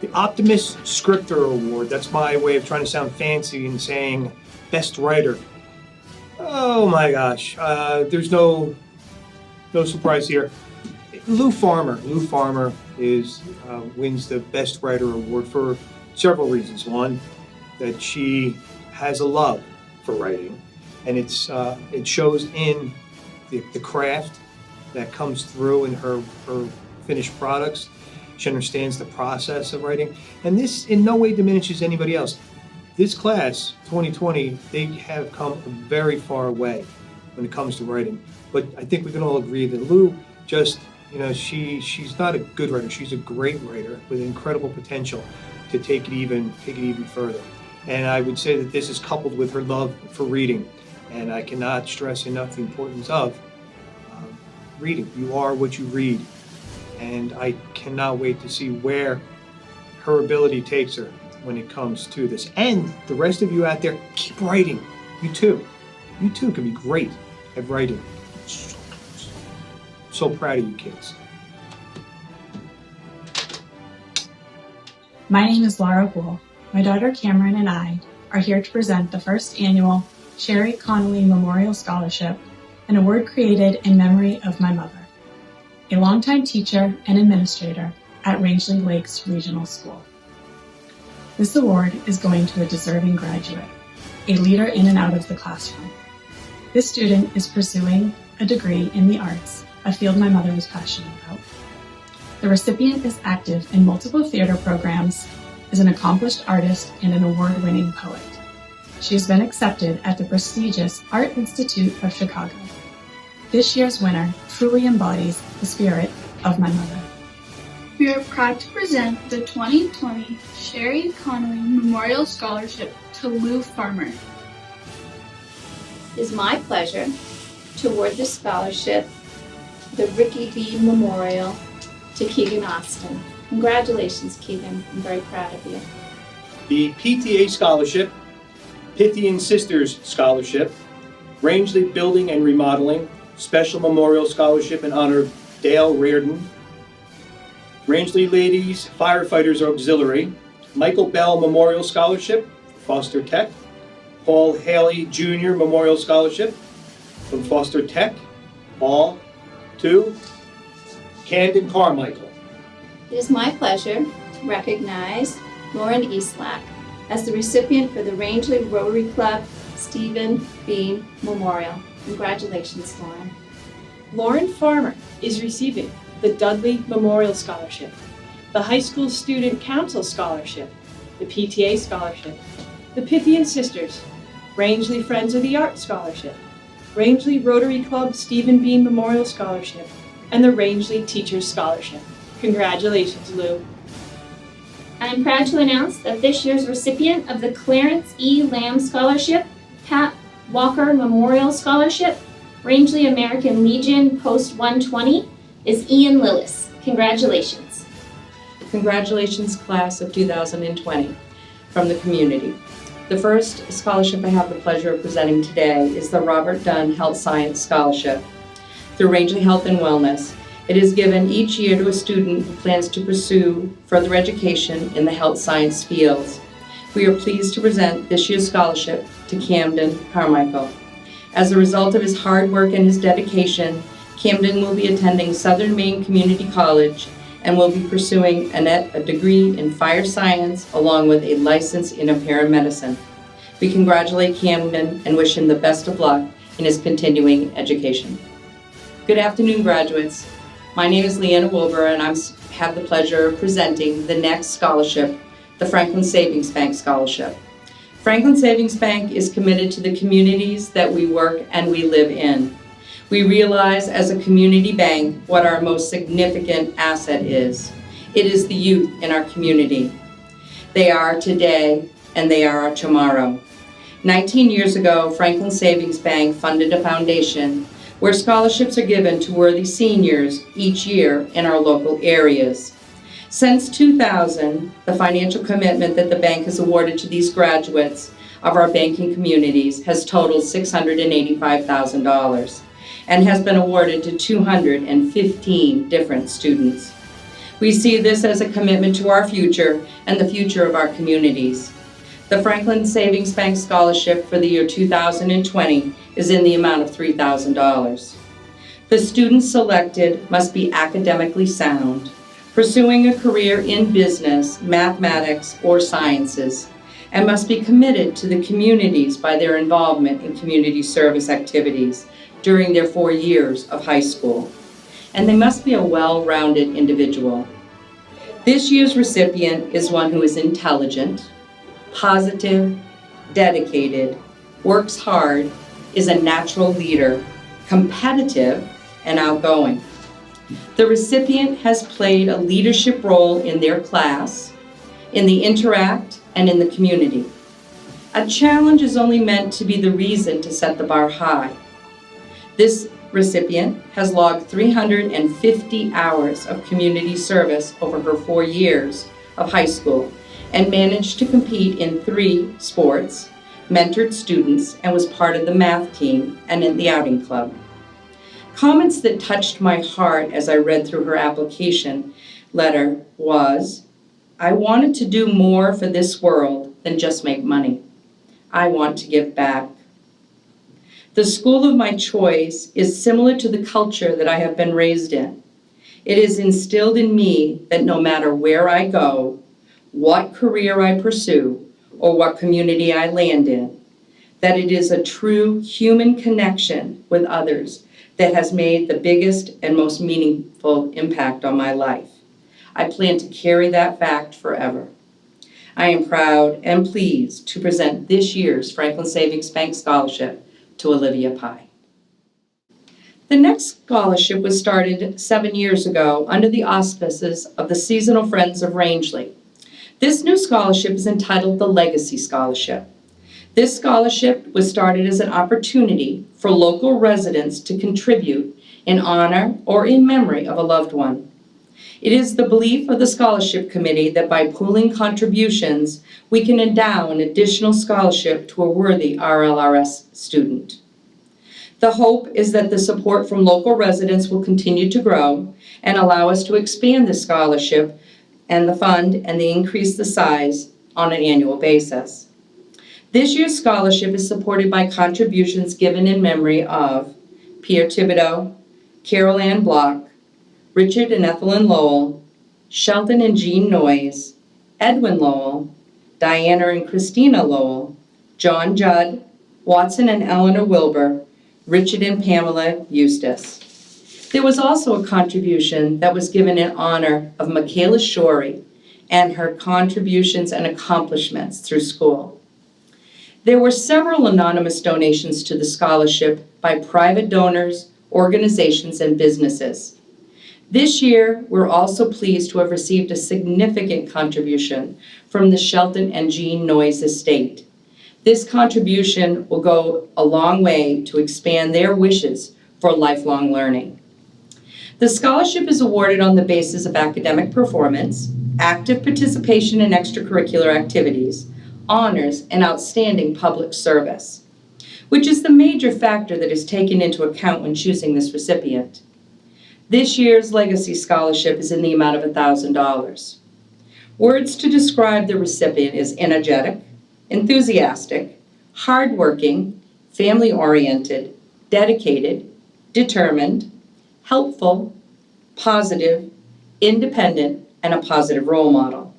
the Optimus Scriptor Award. That's my way of trying to sound fancy and saying best writer. Oh my gosh. There's no surprise here. Lu Farmer. Lu Farmer wins the Best Writer Award for several reasons. One, that she has a love for writing, and it shows in the craft that comes through in her finished products. She understands the process of writing, and this in no way diminishes anybody else. This class, 2020, they have come a very far way when it comes to writing. But I think we can all agree that Lu just, she's not a good writer. She's a great writer with incredible potential to take it even further. And I would say that this is coupled with her love for reading. And I cannot stress enough the importance of reading. You are what you read. And I cannot wait to see where her ability takes her when it comes to this. And the rest of you out there, keep writing. You too can be great at writing. So proud of you kids. My name is Laura Bull. My daughter Cameron and I are here to present the first annual Sherry Connally Memorial Scholarship, an award created in memory of my mother, a longtime teacher and administrator at Rangeley Lakes Regional School. This award is going to a deserving graduate, a leader in and out of the classroom. This student is pursuing a degree in the arts, a field my mother was passionate about. The recipient is active in multiple theater programs, is an accomplished artist, and an award-winning poet. She has been accepted at the prestigious Art Institute of Chicago. This year's winner truly embodies the spirit of my mother. We are proud to present the 2020 Shelli Connally Memorial Scholarship to Lu Farmer. It is my pleasure to award this scholarship, the Ricky D. Memorial, to Keegan Austin. Congratulations, Keegan. I'm very proud of you. The PTA Scholarship, Pythian Sisters Scholarship, Rangeley Building and Remodeling, Special Memorial Scholarship in honor of Dale Reardon, Rangeley Ladies Firefighters Auxiliary, Michael Bell Memorial Scholarship, Foster Tech, Paul Haley Jr. Memorial Scholarship from Foster Tech, all to Camden Carmichael. It is my pleasure to recognize Lauren Eastlack as the recipient for the Rangeley Rotary Club Stephen Bean Memorial. Congratulations, Lauren. Lauren Farmer is receiving the Dudley Memorial Scholarship, the High School Student Council Scholarship, the PTA Scholarship, the Pythian Sisters, Rangeley Friends of the Arts Scholarship, Rangeley Rotary Club Stephen Bean Memorial Scholarship, and the Rangeley Teachers Scholarship. Congratulations, Lou. I am proud to announce that this year's recipient of the Clarence E. Lamb Scholarship, Pat Walker Memorial Scholarship, Rangeley American Legion Post 120, is Ian Lillis. Congratulations. Congratulations, class of 2020, from the community. The first scholarship I have the pleasure of presenting today is the Robert Dunn Health Science Scholarship. Through Rangeley Health and Wellness, it is given each year to a student who plans to pursue further education in the health science fields. We are pleased to present this year's scholarship to Camden Carmichael. As a result of his hard work and his dedication, Camden will be attending Southern Maine Community College and will be pursuing a degree in fire science along with a license in paramedicine. We congratulate Camden and wish him the best of luck in his continuing education. Good afternoon, graduates. My name is Leanna Wilbur, and I have the pleasure of presenting the next scholarship, the Franklin Savings Bank Scholarship. Franklin Savings Bank is committed to the communities that we work and we live in. We realize as a community bank what our most significant asset is. It is the youth in our community. They are our today and they are our tomorrow. 19 years ago, Franklin Savings Bank funded a foundation where scholarships are given to worthy seniors each year in our local areas. Since 2000, the financial commitment that the bank has awarded to these graduates of our banking communities has totaled $685,000 and has been awarded to 215 different students. We see this as a commitment to our future and the future of our communities. The Franklin Savings Bank Scholarship for the year 2020 is in the amount of $3,000. The students selected must be academically sound, pursuing a career in business, mathematics, or sciences, and must be committed to the communities by their involvement in community service activities during their 4 years of high school. And they must be a well-rounded individual. This year's recipient is one who is intelligent, positive, dedicated, works hard, is a natural leader, competitive, and outgoing. The recipient has played a leadership role in their class, in the interact, and in the community. A challenge is only meant to be the reason to set the bar high. This recipient has logged 350 hours of community service over her 4 years of high school and managed to compete in 3 sports, mentored students, and was part of the math team and in the outing club. Comments that touched my heart as I read through her application letter was, "I wanted to do more for this world than just make money. I want to give back." The school of my choice is similar to the culture that I have been raised in. It is instilled in me that no matter where I go, what career I pursue, or what community I land in, that it is a true human connection with others that has made the biggest and most meaningful impact on my life. I plan to carry that fact forever. I am proud and pleased to present this year's Franklin Savings Bank Scholarship to Olivia Pye. The next scholarship was started 7 years ago under the auspices of the Seasonal Friends of Rangeley. This new scholarship is entitled the Legacy Scholarship. This scholarship was started as an opportunity for local residents to contribute in honor or in memory of a loved one. It is the belief of the scholarship committee that by pooling contributions, we can endow an additional scholarship to a worthy RLRS student. The hope is that the support from local residents will continue to grow and allow us to expand the scholarship and the fund and increase the size on an annual basis. This year's scholarship is supported by contributions given in memory of Pierre Thibodeau, Carol Ann Block, Richard and Ethelyn Lowell, Shelton and Jean Noyes, Edwin Lowell, Diana and Christina Lowell, John Judd, Watson and Eleanor Wilbur, Richard and Pamela Eustace. There was also a contribution that was given in honor of Michaela Shorey and her contributions and accomplishments through school. There were several anonymous donations to the scholarship by private donors, organizations, and businesses. This year, we're also pleased to have received a significant contribution from the Shelton and Jean Noyes estate. This contribution will go a long way to expand their wishes for lifelong learning. The scholarship is awarded on the basis of academic performance, active participation in extracurricular activities, honors, and outstanding public service, which is the major factor that is taken into account when choosing this recipient. This year's Legacy Scholarship is in the amount of $1,000. Words to describe the recipient is energetic, enthusiastic, hardworking, family-oriented, dedicated, determined, helpful, positive, independent, and a positive role model.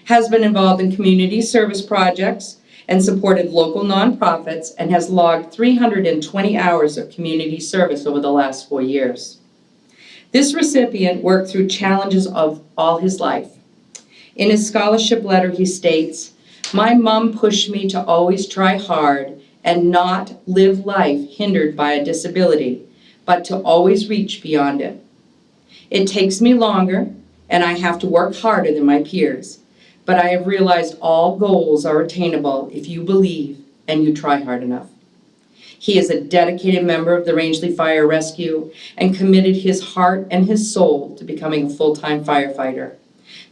Has been involved in community service projects and supported local nonprofits and has logged 320 hours of community service over the last 4 years. This recipient worked through challenges of all his life. In his scholarship letter, he states, "My mom pushed me to always try hard and not live life hindered by a disability, but to always reach beyond it. It takes me longer, and I have to work harder than my peers, but I have realized all goals are attainable if you believe and you try hard enough." He is a dedicated member of the Rangeley Fire Rescue and committed his heart and his soul to becoming a full-time firefighter.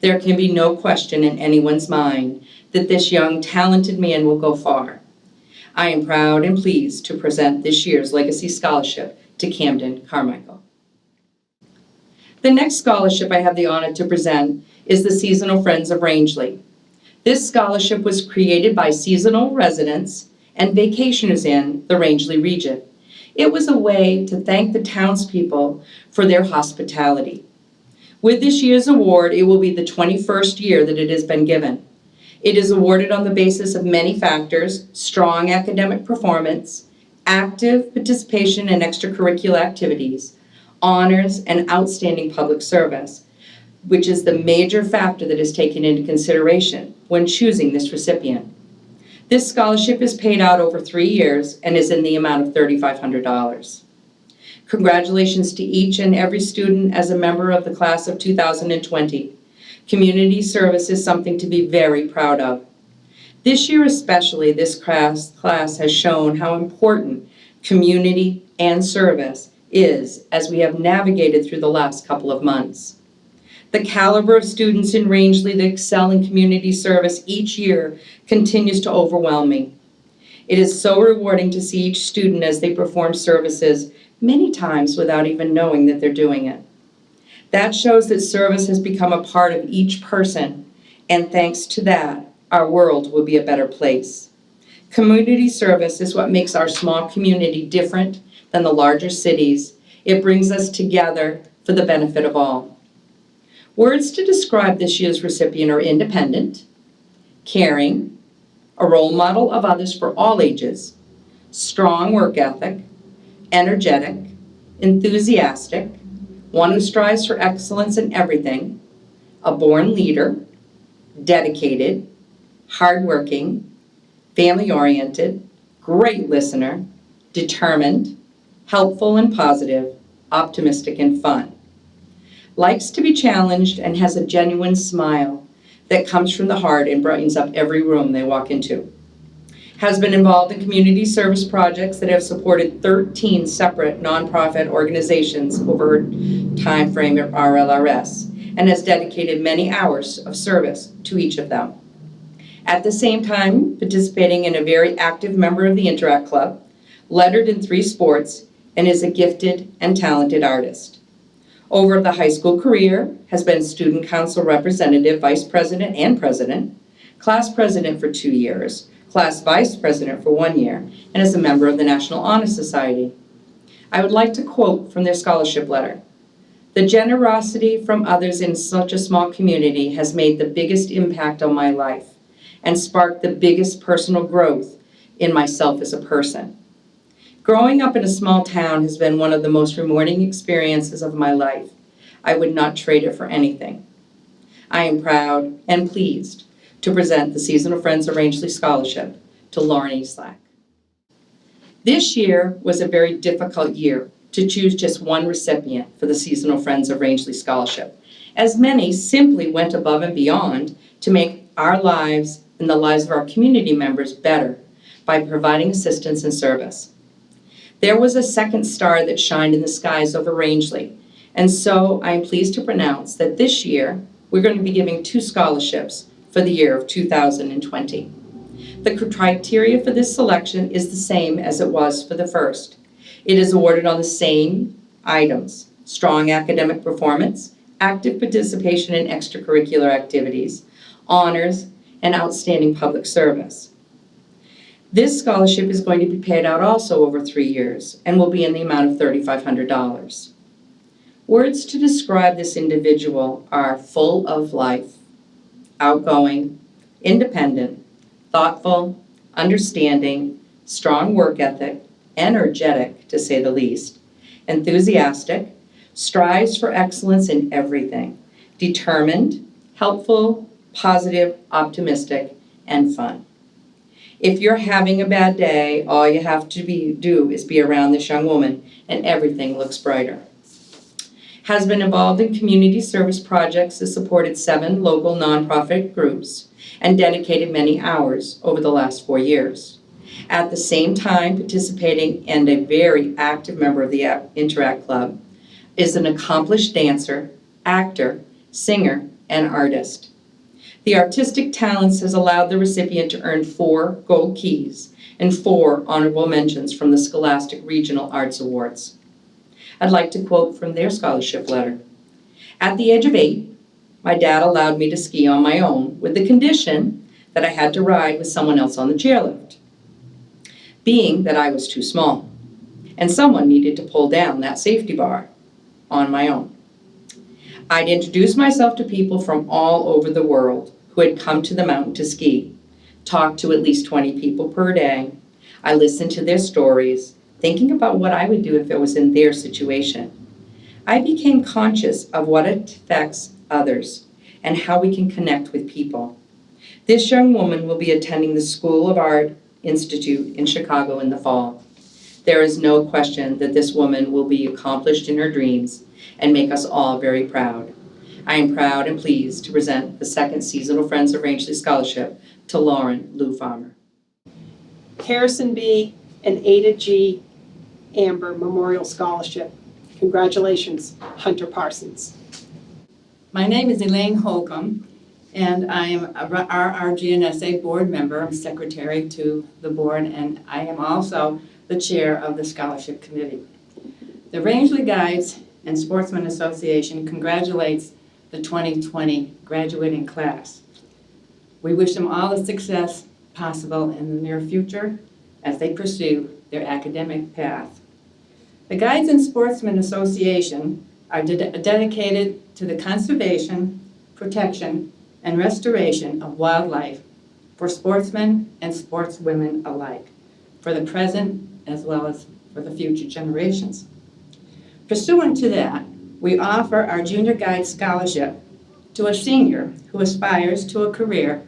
There can be no question in anyone's mind that this young, talented man will go far. I am proud and pleased to present this year's Legacy Scholarship to Camden Carmichael. The next scholarship I have the honor to present is the Seasonal Friends of Rangeley. This scholarship was created by seasonal residents and vacationers in the Rangeley region. It was a way to thank the townspeople for their hospitality. With this year's award, it will be the 21st year that it has been given. It is awarded on the basis of many factors: strong academic performance, active participation in extracurricular activities, honors, and outstanding public service, which is the major factor that is taken into consideration when choosing this recipient. This scholarship is paid out over 3 years and is in the amount of $3,500. Congratulations to each and every student as a member of the class of 2020. Community service is something to be very proud of. This year especially, this class has shown how important community and service is as we have navigated through the last couple of months. The caliber of students in Rangeley that excel in community service each year continues to overwhelm me. It is so rewarding to see each student as they perform services many times without even knowing that they're doing it. That shows that service has become a part of each person, and thanks to that, our world will be a better place. Community service is what makes our small community different than the larger cities. It brings us together for the benefit of all. Words to describe this year's recipient are independent, caring, a role model of others for all ages, strong work ethic, energetic, enthusiastic, one who strives for excellence in everything, a born leader, dedicated, hardworking, family-oriented, great listener, determined, helpful and positive, optimistic and fun. Likes to be challenged and has a genuine smile that comes from the heart and brightens up every room they walk into. Has been involved in community service projects that have supported 13 separate nonprofit organizations over her time frame at RLRS and has dedicated many hours of service to each of them. At the same time, participating in a very active member of the Interact Club, lettered in 3 sports, and is a gifted and talented artist. Over the high school career, has been student council representative, vice president and president, class president for 2 years, class vice president for 1 year, and is a member of the National Honor Society. I would like to quote from their scholarship letter. The generosity from others in such a small community has made the biggest impact on my life and sparked the biggest personal growth in myself as a person. Growing up in a small town has been one of the most rewarding experiences of my life. I would not trade it for anything. I am proud and pleased to present the Seasonal Friends of Rangeley Scholarship to Lauren Eastlack. This year was a very difficult year to choose just one recipient for the Seasonal Friends of Rangeley Scholarship, as many simply went above and beyond to make our lives and the lives of our community members better by providing assistance and service. There was a second star that shined in the skies over Rangeley, and so I am pleased to pronounce that this year we're going to be giving 2 scholarships for the year of 2020. The criteria for this selection is the same as it was for the first. It is awarded on the same items: strong academic performance, active participation in extracurricular activities, honors, and outstanding public service. This scholarship is going to be paid out also over 3 years and will be in the amount of $3,500. Words to describe this individual are full of life, outgoing, independent, thoughtful, understanding, strong work ethic, energetic to say the least, enthusiastic, strives for excellence in everything, determined, helpful, positive, optimistic, and fun. If you're having a bad day, all you have to do is be around this young woman and everything looks brighter. Has been involved in community service projects that supported 7 local nonprofit groups and dedicated many hours over the last 4 years. At the same time, participating and a very active member of the Interact Club, is an accomplished dancer, actor, singer, and artist. The artistic talents has allowed the recipient to earn 4 gold keys and 4 honorable mentions from the Scholastic Regional Arts Awards. I'd like to quote from their scholarship letter. At the age of 8, my dad allowed me to ski on my own with the condition that I had to ride with someone else on the chairlift, being that I was too small, and someone needed to pull down that safety bar on my own. I'd introduce myself to people from all over the world who had come to the mountain to ski, talked to at least 20 people per day. I listened to their stories, thinking about what I would do if it was in their situation. I became conscious of what affects others and how we can connect with people. This young woman will be attending the School of Art Institute in Chicago in the fall. There is no question that this woman will be accomplished in her dreams and make us all very proud. I am proud and pleased to present the 2nd Seasonal Friends of Rangeley Scholarship to Lauren Lu Farmer. Harrison B. and Ada G. Amber Memorial Scholarship. Congratulations, Hunter Parsons. My name is Elaine Holcomb, and I am a RRGNSA board member. I'm secretary to the board, and I am also the chair of the scholarship committee. The Rangeley Guides and Sportsmen Association congratulates the 2020 graduating class. We wish them all the success possible in the near future as they pursue their academic path. The Guides and Sportsmen Association are dedicated to the conservation, protection, and restoration of wildlife for sportsmen and sportswomen alike, for the present as well as for the future generations. Pursuant to that, we offer our Junior Guide Scholarship to a senior who aspires to a career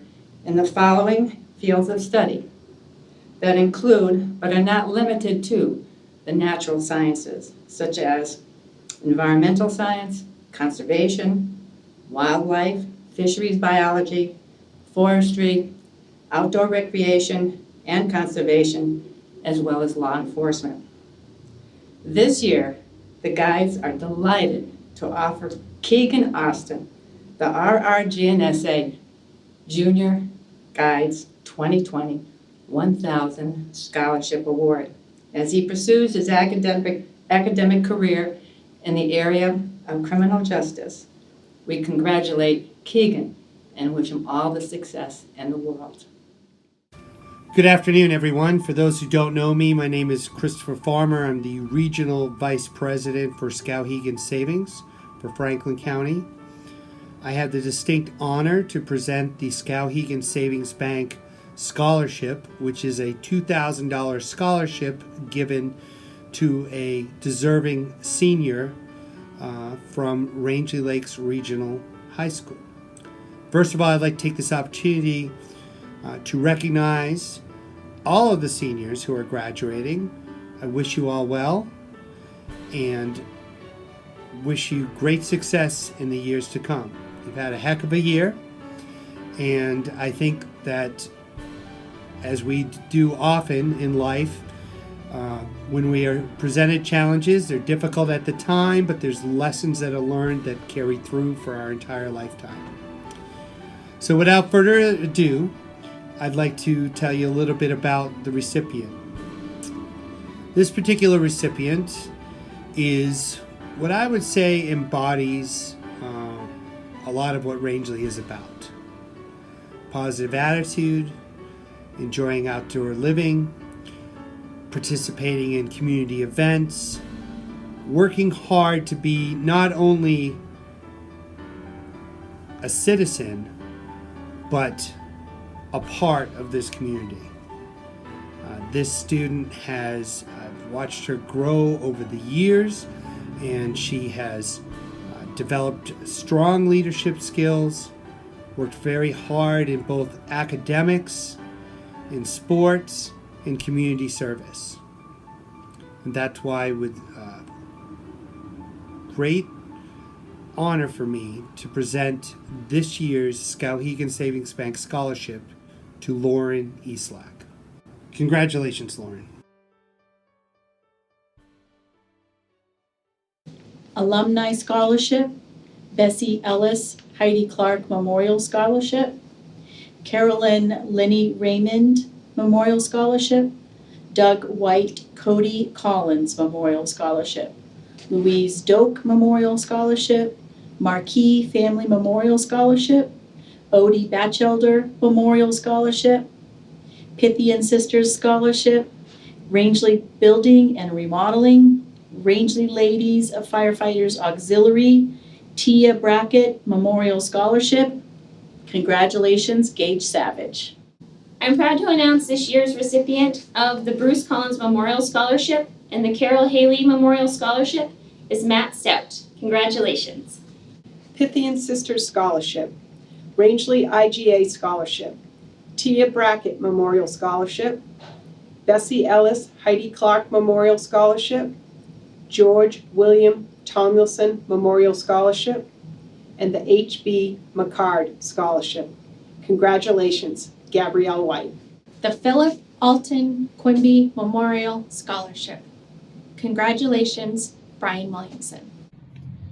in the following fields of study that include, but are not limited to, the natural sciences, such as environmental science, conservation, wildlife, fisheries biology, forestry, outdoor recreation, and conservation, as well as law enforcement. This year, the guides are delighted to offer Keegan Austin the RRGNSA Junior Guides 2020 1000 Scholarship Award as he pursues his academic career in the area of criminal justice. We congratulate Keegan and wish him all the success in the world. Good afternoon, everyone. For those who don't know me, my name is Christopher Farmer. I'm the Regional Vice President for Skowhegan Savings for Franklin County. I have the distinct honor to present the Skowhegan Savings Bank Scholarship, which is a $2,000 scholarship given to a deserving senior from Rangeley Lakes Regional High School. First of all, I'd like to take this opportunity to recognize all of the seniors who are graduating. I wish you all well and wish you great success in the years to come. You've had a heck of a year, and I think that as we do often in life, when we are presented challenges, they're difficult at the time, but there's lessons that are learned that carry through for our entire lifetime. So without further ado, I'd like to tell you a little bit about the recipient. This particular recipient is what I would say embodies a lot of what Rangeley is about. Positive attitude, enjoying outdoor living, participating in community events, working hard to be not only a citizen, but a part of this community. This student has watched her grow over the years, and she has developed strong leadership skills, worked very hard in both academics, in sports, and community service. And that's why with great honor for me to present this year's Skowhegan Savings Bank Scholarship to Lauren Eastlack. Congratulations, Lauren. Alumni Scholarship, Bessie Ellis Heidi Clark Memorial Scholarship, Carolyn Linney Raymond Memorial Scholarship, Doug White Cody Collins Memorial Scholarship, Louise Doak Memorial Scholarship, Marquis Family Memorial Scholarship, Odie Batchelder Memorial Scholarship, Pythian Sisters Scholarship, Rangeley Building and Remodeling, Rangeley Ladies of Firefighters Auxiliary, Tia Brackett Memorial Scholarship. Congratulations, Gage Savage. I'm proud to announce this year's recipient of the Bruce Collins Memorial Scholarship and the Carol Haley Memorial Scholarship is Matt Stout. Congratulations. Pythian Sisters Scholarship, Rangeley IGA Scholarship, Tia Brackett Memorial Scholarship, Bessie Ellis Heidi Clark Memorial Scholarship, George William Tomlinson Memorial Scholarship, and the H.B. McCard Scholarship. Congratulations, Gabrielle White. The Philip Alton Quimby Memorial Scholarship. Congratulations, Brian Williamson.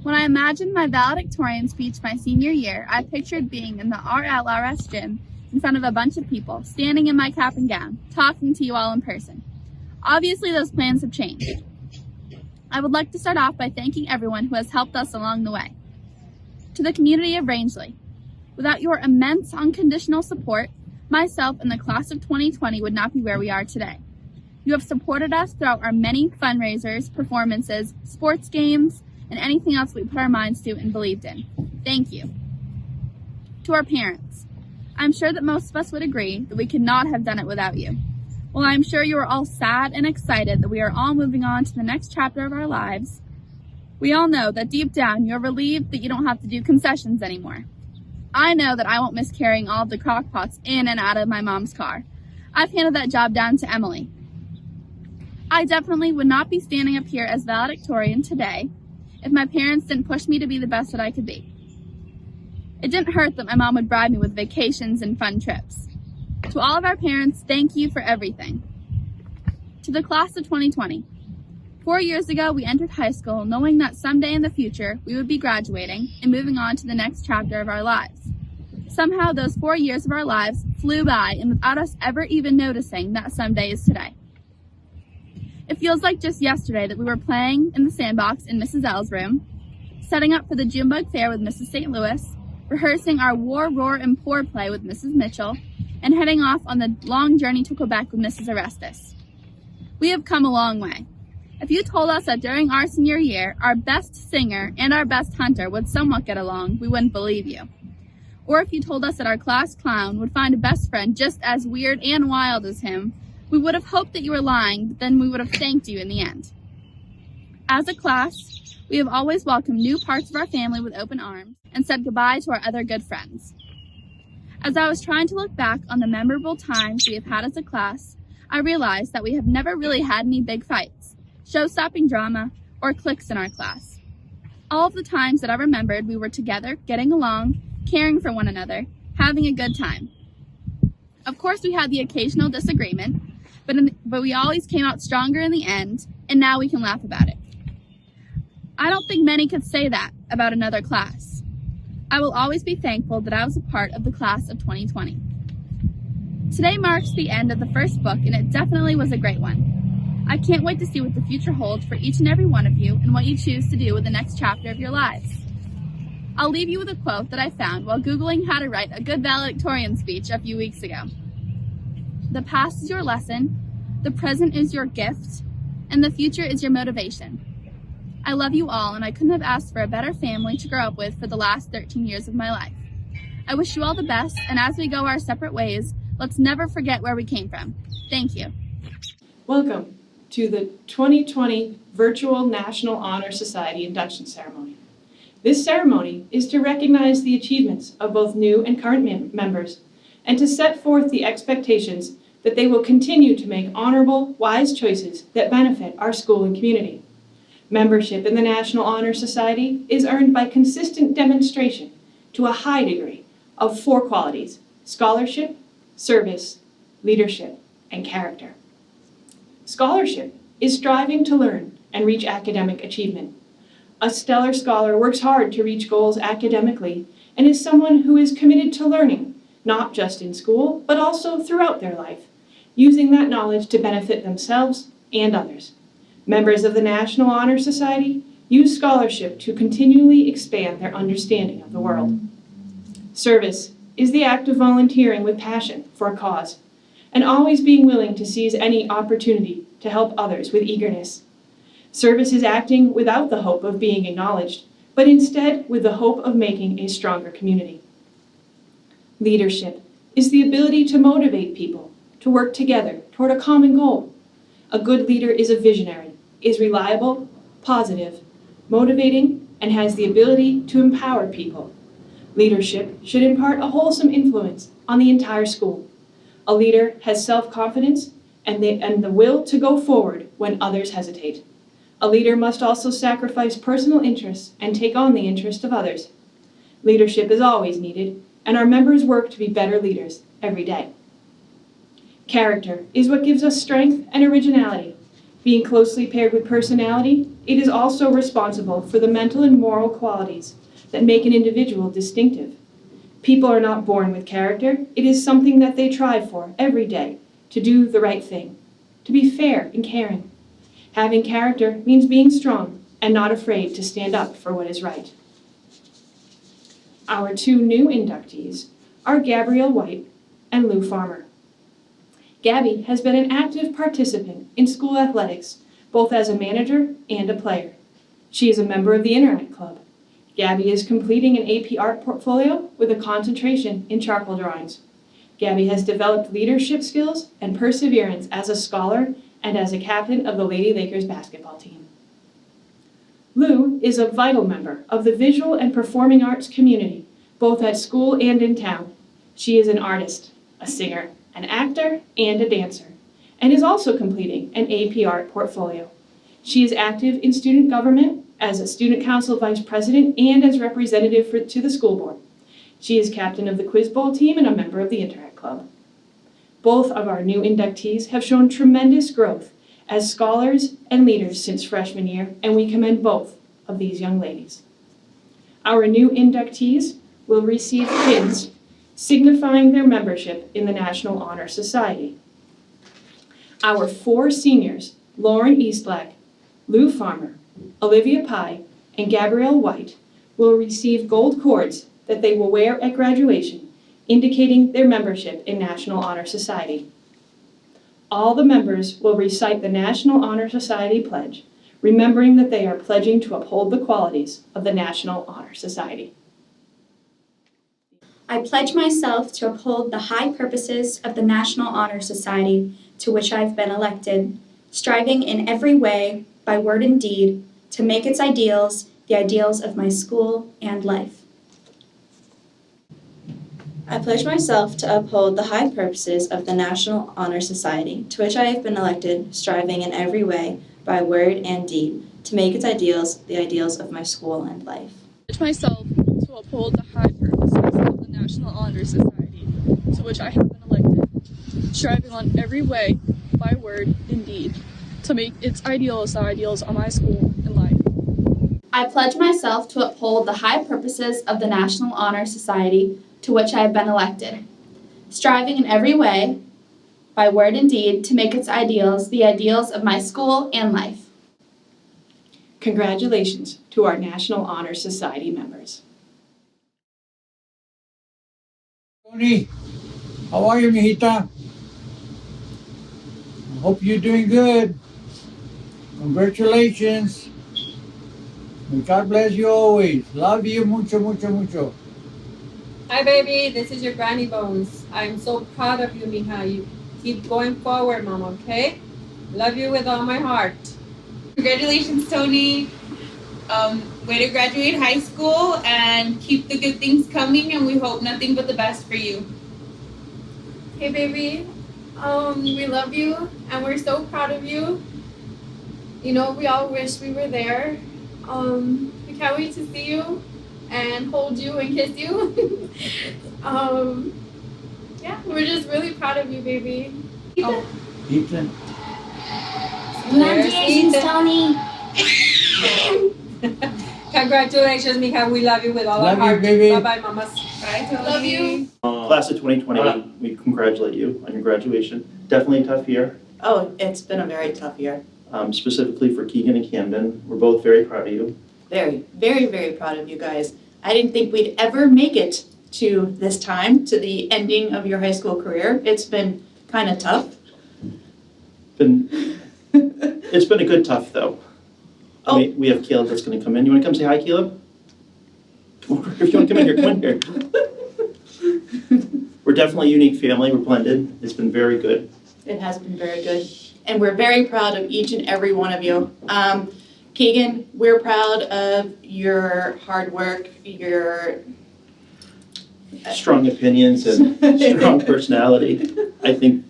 When I imagined my valedictorian speech my senior year, I pictured being in the RLRS gym in front of a bunch of people, standing in my cap and gown, talking to you all in person. Obviously, those plans have changed. I would like to start off by thanking everyone who has helped us along the way. To the community of Rangeley, without your immense unconditional support, myself and the class of 2020 would not be where we are today. You have supported us throughout our many fundraisers, performances, sports games, and anything else we put our minds to and believed in. Thank you. To our parents, I'm sure that most of us would agree that we could not have done it without you. While I'm sure you are all sad and excited that we are all moving on to the next chapter of our lives, We all know that deep down you're relieved that you don't have to do concessions anymore. I know that I won't miss carrying all of the crock pots in and out of my mom's car. I've handed that job down to Emily. I definitely would not be standing up here as valedictorian today if my parents didn't push me to be the best that I could be. It didn't hurt that my mom would bribe me with vacations and fun trips. To all of our parents, thank you for everything. To the class of 2020. 4 years ago, we entered high school knowing that someday in the future, we would be graduating and moving on to the next chapter of our lives. Somehow, those 4 years of our lives flew by and without us ever even noticing that someday is today. It feels like just yesterday that we were playing in the sandbox in Mrs. L's room, setting up for the Junebug Fair with Mrs. St. Louis, rehearsing our War, Roar, and Pour play with Mrs. Mitchell, and heading off on the long journey to Quebec with Mrs. Orestes. We have come a long way. If you told us that during our senior year, our best singer and our best hunter would somewhat get along, we wouldn't believe you. Or if you told us that our class clown would find a best friend just as weird and wild as him, we would have hoped that you were lying, but then we would have thanked you in the end. As a class, we have always welcomed new parts of our family with open arms and said goodbye to our other good friends. As I was trying to look back on the memorable times we have had as a class, I realized that we have never really had any big fights, show-stopping drama, or cliques in our class. All of the times that I remembered, we were together, getting along, caring for one another, having a good time. Of course, we had the occasional disagreement, but we always came out stronger in the end, and now we can laugh about it. I don't think many could say that about another class. I will always be thankful that I was a part of the class of 2020. Today marks the end of the first book, and it definitely was a great one. I can't wait to see what the future holds for each and every one of you and what you choose to do with the next chapter of your lives. I'll leave you with a quote that I found while Googling how to write a good valedictorian speech a few weeks ago. The past is your lesson, the present is your gift, and the future is your motivation. I love you all, and I couldn't have asked for a better family to grow up with for the last 13 years of my life. I wish you all the best, and as we go our separate ways, let's never forget where we came from. Thank you. Welcome to the 2020 Virtual National Honor Society Induction Ceremony. This ceremony is to recognize the achievements of both new and current members and to set forth the expectations that they will continue to make honorable, wise choices that benefit our school and community. Membership in the National Honor Society is earned by consistent demonstration to a high degree of 4 qualities: scholarship, service, leadership, and character. Scholarship is striving to learn and reach academic achievement. A stellar scholar works hard to reach goals academically and is someone who is committed to learning, not just in school, but also throughout their life, using that knowledge to benefit themselves and others. Members of the National Honor Society use scholarship to continually expand their understanding of the world. Service is the act of volunteering with passion for a cause, and always being willing to seize any opportunity to help others with eagerness. Service is acting without the hope of being acknowledged, but instead with the hope of making a stronger community. Leadership is the ability to motivate people to work together toward a common goal. A good leader is a visionary, is reliable, positive, motivating, and has the ability to empower people. Leadership should impart a wholesome influence on the entire school. A leader has self-confidence and the will to go forward when others hesitate. A leader must also sacrifice personal interests and take on the interest of others. Leadership is always needed, and our members work to be better leaders every day. Character is what gives us strength and originality. Being closely paired with personality, it is also responsible for the mental and moral qualities that make an individual distinctive. People are not born with character. It is something that they strive for every day, to do the right thing, to be fair and caring. Having character means being strong and not afraid to stand up for what is right. Our 2 new inductees are Gabrielle White and Lu Farmer. Gabby has been an active participant in school athletics, both as a manager and a player. She is a member of the Interact Club. Gabby is completing an AP Art portfolio with a concentration in charcoal drawings. Gabby has developed leadership skills and perseverance as a scholar and as a captain of the Lady Lakers basketball team. Lu Lu is a vital member of the visual and performing arts community, both at school and in town. She is an artist, a singer, an actor, and a dancer, and is also completing an AP Art portfolio. She is active in student government as a student council vice president and as representative to the school board. She is captain of the Quiz Bowl team and a member of the Interact Club. Both of our new inductees have shown tremendous growth as scholars and leaders since freshman year, and we commend both of these young ladies. Our new inductees will receive pins signifying their membership in the National Honor Society. Our 4 seniors, Lauren Eastlack, Lu Farmer, Olivia Pye, and Gabrielle White, will receive gold cords that they will wear at graduation, indicating their membership in National Honor Society. All the members will recite the National Honor Society pledge, remembering that they are pledging to uphold the qualities of the National Honor Society. I pledge myself to uphold the high purposes of the National Honor Society to which I have been elected, striving in every way, by word and deed, to make its ideals the ideals of my school and life. I pledge myself to uphold the high purposes of the National Honor Society, to which I have been elected, striving in every way, by word and deed, to make its ideals the ideals of my school and life. I pledge myself to uphold the high purposes of the National Honor Society, to which I have been elected, striving on every way, by word and deed, to make its ideals the ideals of my school and life. I pledge myself to uphold the high purposes of the National Honor Society, to which I have been elected, striving in every way, by word and deed, to make its ideals the ideals of my school and life. Congratulations to our National Honor Society members. Tony, how are you, mijita? I hope you're doing good. Congratulations. May God bless you always. Love you mucho, mucho, mucho. Hi, baby. This is your Granny Bones. I'm so proud of you, mija. You keep going forward, Mom, okay? Love you with all my heart. Congratulations, Tony. Way to graduate high school and keep the good things coming, and we hope nothing but the best for you. Hey, baby. We love you, and we're so proud of you. You know, we all wish we were there. We can't wait to see you and hold you and kiss you. Yeah, we're just really proud of you, baby. Ethan. Congratulations, Tony. Congratulations, mija. We love you with all Love our heart. you, baby. Bye-bye, mamas. Bye, Tony. Love you. Class of 2020, we congratulate you on your graduation. Definitely a tough year. Oh, it's been a very tough year. Specifically for Keegan and Camden. We're both very proud of you. Very, very, very proud of you guys. I didn't think we'd ever make it to this time, to the ending of your high school career. It's been kind of tough. It's been a good tough, though. Oh. We have Caleb that's going to come in. You want to come say hi, Caleb? Come over. If you want to come in here, come in here. We're definitely a unique family. We're blended. It's been very good. It has been very good. And we're very proud of each and every one of you. Keegan, we're proud of your hard work, your Strong opinions and strong personality. I think,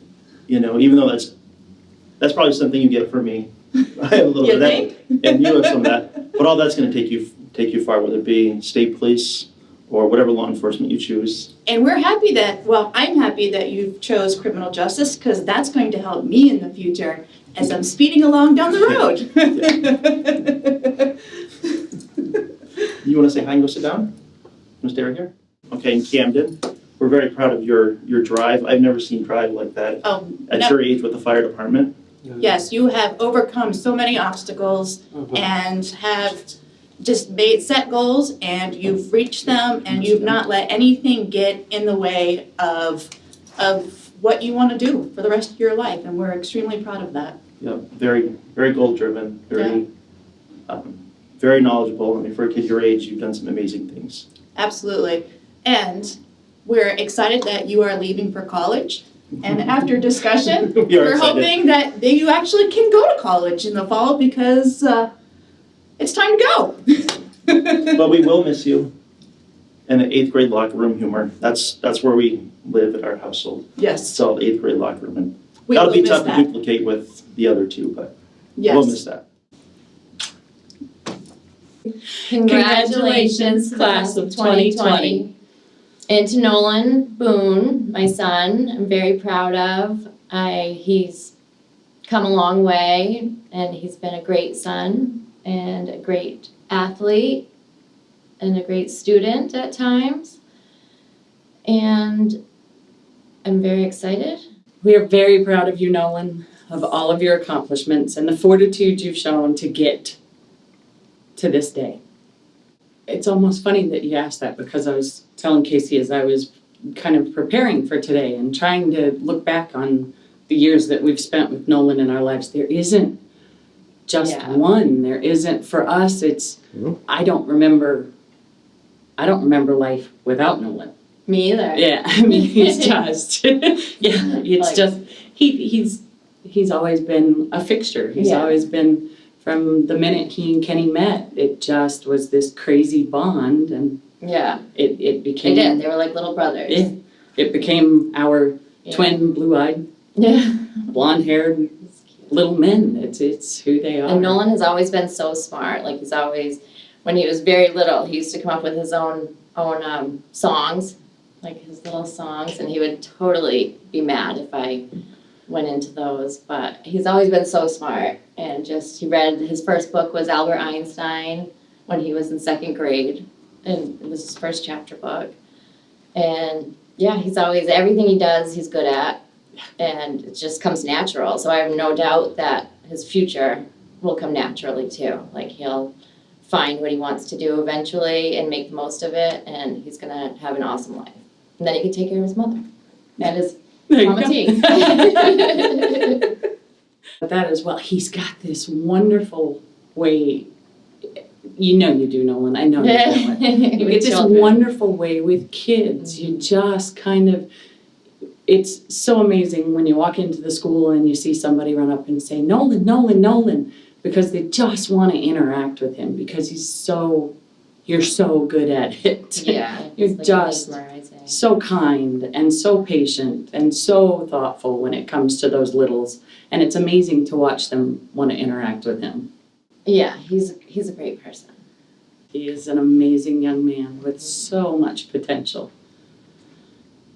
even though that's probably something you get from me. I have a little bit of that, and you have some of that. But all that's going to take you far, whether it be state police or whatever law enforcement you choose. And we're happy I'm happy that you chose criminal justice, because that's going to help me in the future as I'm speeding along down the road. You want to say hi and go sit down? You want to stay right here? Okay, in Camden, we're very proud of your drive. I've never seen drive like that at your age with the fire department. Yes, you have overcome so many obstacles and have just set goals, and you've reached them, and you've not let anything get in the way of what you want to do for the rest of your life, and we're extremely proud of that. Yeah, very, very goal-driven, very knowledgeable. I mean, for a kid your age, you've done some amazing things. Absolutely. And we're excited that you are leaving for college. And after discussion, we're hoping that you actually can go to college in the fall, because it's time to go. But we will miss you. And the 8th grade locker room humor. That's where we live at our household. Yes. It's all 8th grade locker room. And We that'll will be miss tough that. to duplicate with the other two, but Yes. we'll miss that. Congratulations, class of 2020. And to Nolan Boone, my son, I'm very proud of. He's come a long way, and he's been a great son and a great athlete and a great student at times. And I'm very excited. We are very proud of you, Nolan, of all of your accomplishments and the fortitude you've shown to get to this day. It's almost funny that you asked that, because I was telling Casey as I was kind of preparing for today and trying to look back on the years that we've spent with Nolan in our lives. There isn't just one. There isn't, for us, it's, I don't remember life without Nolan. Me either. Yeah, I mean, he's just, it's just, he's always been a fixture. He's always been, from the minute he and Kenny met, it just was this crazy bond, and it became. They did. They were like little brothers. It became our twin, blue-eyed, blonde-haired little men. It's who they are. And Nolan has always been so smart. Like, he's always, when he was very little, he used to come up with his own songs, like his little songs, and he would totally be mad if I went into those. But he's always been so smart, and just, he read, his first book was Albert Einstein when he was in 2nd grade, and it was his first chapter book. And he's always, everything he does, he's good at, and it just comes natural. So I have no doubt that his future will come naturally too. Like, he'll find what he wants to do eventually and make the most of it, and he's gonna have an awesome life. And then he can take care of his mother. That is Mama T. That as well. He's got this wonderful way. You know you do, Nolan. I know you do. You get this wonderful way with kids. You just kind of, it's so amazing when you walk into the school and you see somebody run up and say, Nolan, Nolan, Nolan, because they just want to interact with him, because you're so good at it. Yeah. You're just so kind and so patient and so thoughtful when it comes to those littles. And it's amazing to watch them want to interact with him. Yeah, he's a great person. He is an amazing young man with so much potential,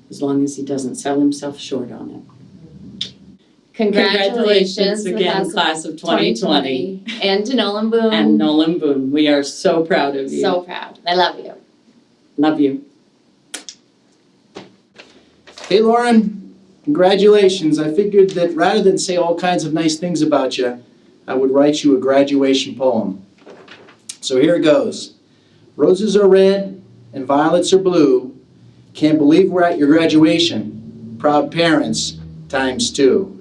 as long as he doesn't sell himself short on it. Congratulations again, class of 2020. And to Nolan Boone. And Nolan Boone. We are so proud of you. So proud. I love you. Love you. Hey, Lauren. Congratulations. I figured that rather than say all kinds of nice things about you, I would write you a graduation poem. So here it goes. Roses are red and violets are blue. Can't believe we're at your graduation. Proud parents ×2.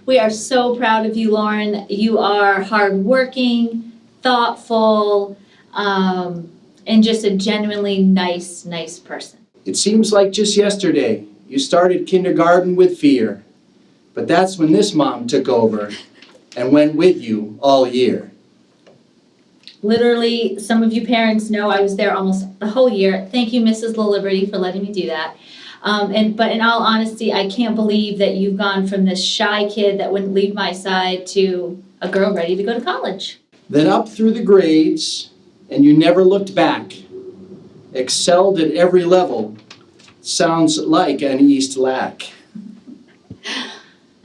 We are so proud of you, Lauren. You are hardworking, thoughtful, and just a genuinely nice person. It seems like just yesterday you started kindergarten with fear, but that's when this mom took over and went with you all year. Literally, some of you parents know I was there almost the whole year. Thank you, Mrs. Laliberte, for letting me do that. But in all honesty, I can't believe that you've gone from this shy kid that wouldn't leave my side to a girl ready to go to college. Then up through the grades, and you never looked back. Excelled at every level. Sounds like an Eastlack.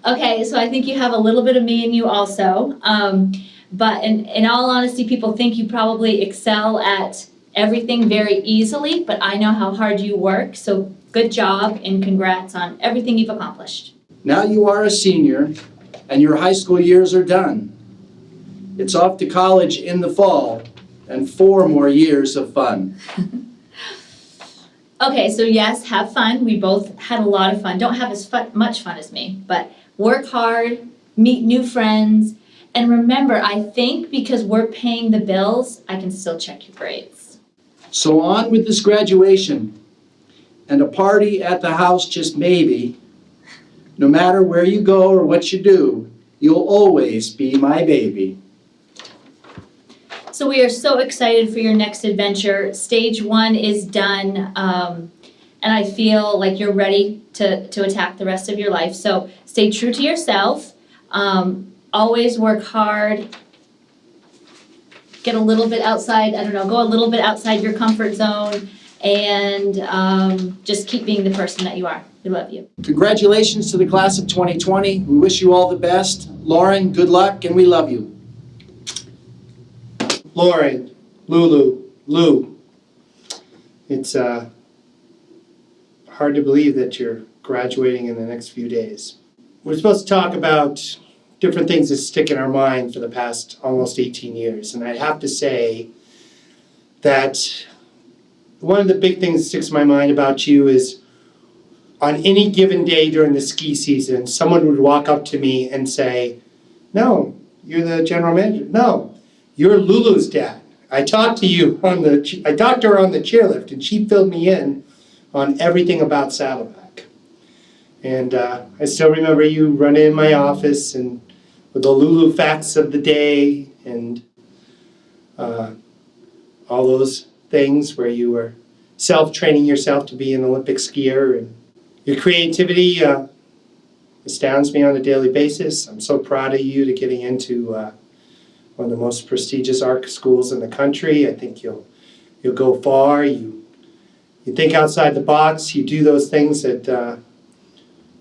Okay, so I think you have a little bit of me in you also. But in all honesty, people think you probably excel at everything very easily, but I know how hard you work, so good job and congrats on everything you've accomplished. Now you are a senior, and your high school years are done. It's off to college in the fall, and 4 more years of fun. Okay, so yes, have fun. We both had a lot of fun. Don't have as much fun as me, but work hard, meet new friends, and remember, I think because we're paying the bills, I can still check your grades. So on with this graduation, and a party at the house just maybe. No matter where you go or what you do, you'll always be my baby. So we are so excited for your next adventure. Stage 1 is done, and I feel like you're ready to attack the rest of your life. So stay true to yourself. Always work hard. Get a little bit outside, go a little bit outside your comfort zone, and just keep being the person that you are. We love you. Congratulations to the class of 2020. We wish you all the best. Lauren, good luck, and we love you. Lauren, Lou. It's hard to believe that you're graduating in the next few days. We're supposed to talk about different things that stick in our mind for the past almost 18 years. And I have to say that one of the big things that sticks in my mind about you is on any given day during the ski season, someone would walk up to me and say, "No, you're the general manager. No, you're Lulu's dad. I talked to her on the chairlift, and she filled me in on everything about Saddleback." And I still remember you running in my office and with the Lulu facts of the day and all those things where you were self-training yourself to be an Olympic skier. And your creativity astounds me on a daily basis. I'm so proud of you to getting into one of the most prestigious art schools in the country. I think you'll go far. You think outside the box. You do those things that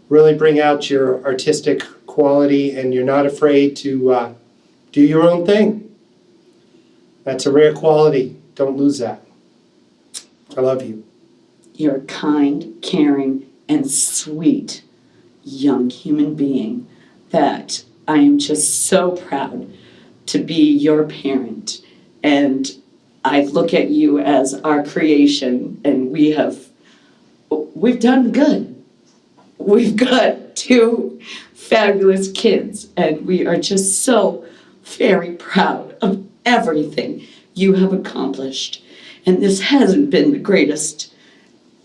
really bring out your artistic quality, and you're not afraid to do your own thing. That's a rare quality. Don't lose that. I love you. You're a kind, caring, and sweet young human being that I am just so proud to be your parent. And I look at you as our creation, and we've done good. We've got 2 fabulous kids, and we are just so very proud of everything you have accomplished. And this hasn't been the greatest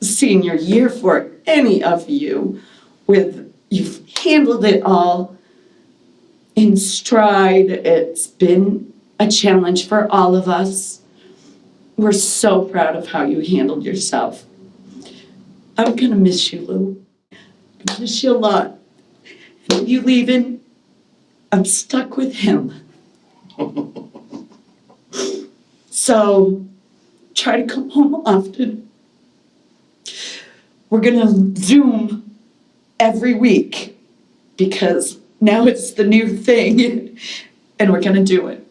senior year for any of you. You've handled it all in stride. It's been a challenge for all of us. We're so proud of how you handled yourself. I'm gonna miss you, Lou. I miss you a lot. And with you leaving, I'm stuck with him. So try to come home often. We're gonna Zoom every week because now it's the new thing and we're gonna do it.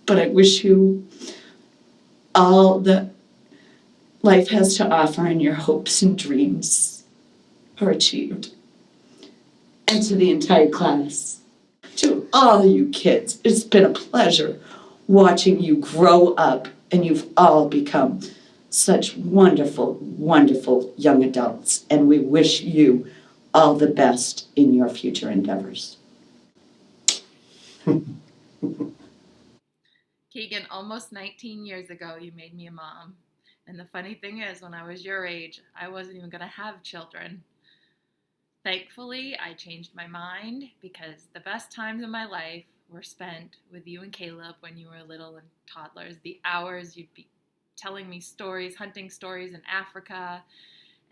But I wish you all that life has to offer and your hopes and dreams are achieved. And to the entire class, to all you kids, it's been a pleasure watching you grow up, and you've all become such wonderful, wonderful young adults, and we wish you all the best in your future endeavors. Keegan, almost 19 years ago, you made me a mom. And the funny thing is, when I was your age, I wasn't even going to have children. Thankfully, I changed my mind because the best times of my life were spent with you and Caleb when you were little and toddlers. The hours you'd be telling me stories, hunting stories in Africa,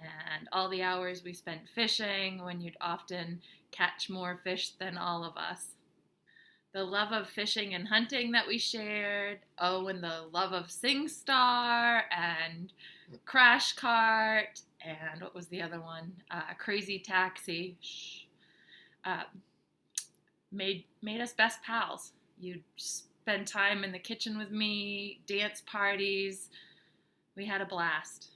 and all the hours we spent fishing when you'd often catch more fish than all of us. The love of fishing and hunting that we shared, and the love of SingStar and Crash Cart, and what was the other one? Crazy Taxi. Made us best pals. You'd spend time in the kitchen with me, dance parties. We had a blast.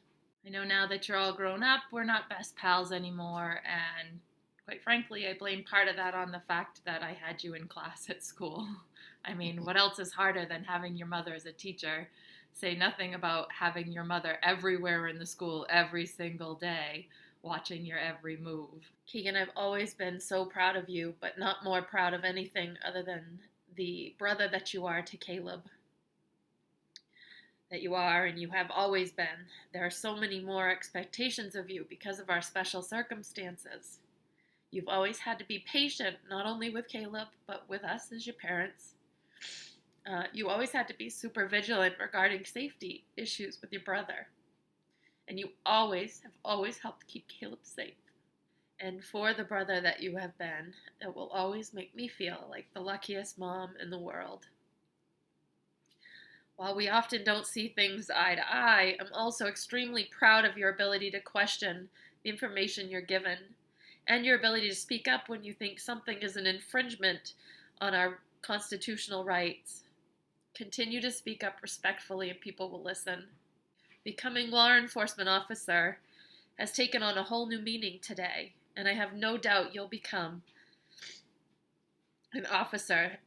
I know now that you're all grown up, we're not best pals anymore, and quite frankly, I blame part of that on the fact that I had you in class at school. I mean, what else is harder than having your mother as a teacher? Say nothing about having your mother everywhere in the school every single day, watching your every move. Keegan, I've always been so proud of you, but not more proud of anything other than the brother that you are to Caleb. That you are and you have always been. There are so many more expectations of you because of our special circumstances. You've always had to be patient, not only with Caleb, but with us as your parents. You always had to be super vigilant regarding safety issues with your brother. And you have always helped keep Caleb safe. And for the brother that you have been, it will always make me feel like the luckiest mom in the world. While we often don't see things eye to eye, I'm also extremely proud of your ability to question the information you're given, and your ability to speak up when you think something is an infringement on our constitutional rights. Continue to speak up respectfully and people will listen. Becoming law enforcement officer has taken on a whole new meaning today, and I have no doubt you'll become an officer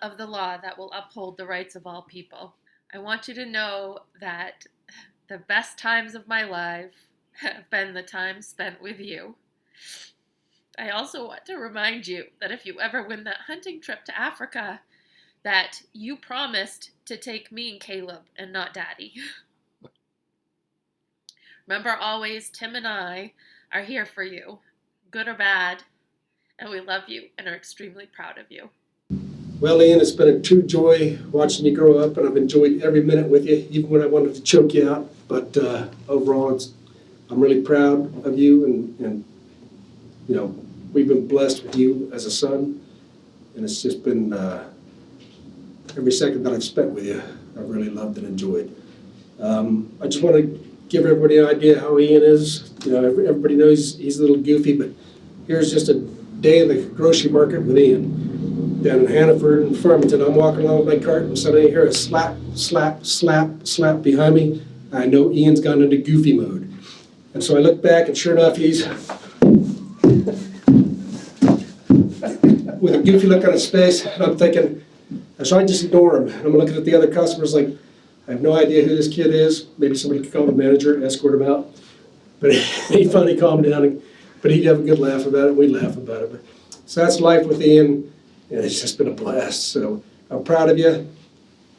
of the law that will uphold the rights of all people. I want you to know that the best times of my life have been the time spent with you. I also want to remind you that if you ever win that hunting trip to Africa, that you promised to take me and Caleb and not Daddy. Remember always, Tim and I are here for you, good or bad, and we love you and are extremely proud of you. Well, Ian, it's been a true joy watching you grow up, and I've enjoyed every minute with you, even when I wanted to choke you out. But overall, I'm really proud of you, and we've been blessed with you as a son, and it's just been every second that I've spent with you, I've really loved and enjoyed. I just want to give everybody an idea how Ian is. Everybody knows he's a little goofy, but here's just a day in the grocery market with Ian. Down in Hannaford and Farmington, I'm walking along with my cart and suddenly I hear a slap, slap, slap, slap behind me. I know Ian's gone into goofy mode. And so I look back and sure enough, he's with a goofy look on his face, and I'm thinking, so I just ignore him. And I'm looking at the other customers like, I have no idea who this kid is. Maybe somebody could call the manager, escort him out. But he finally calmed down, but he'd have a good laugh about it, we'd laugh about it. So that's life with Ian, and it's just been a blast. So I'm proud of you.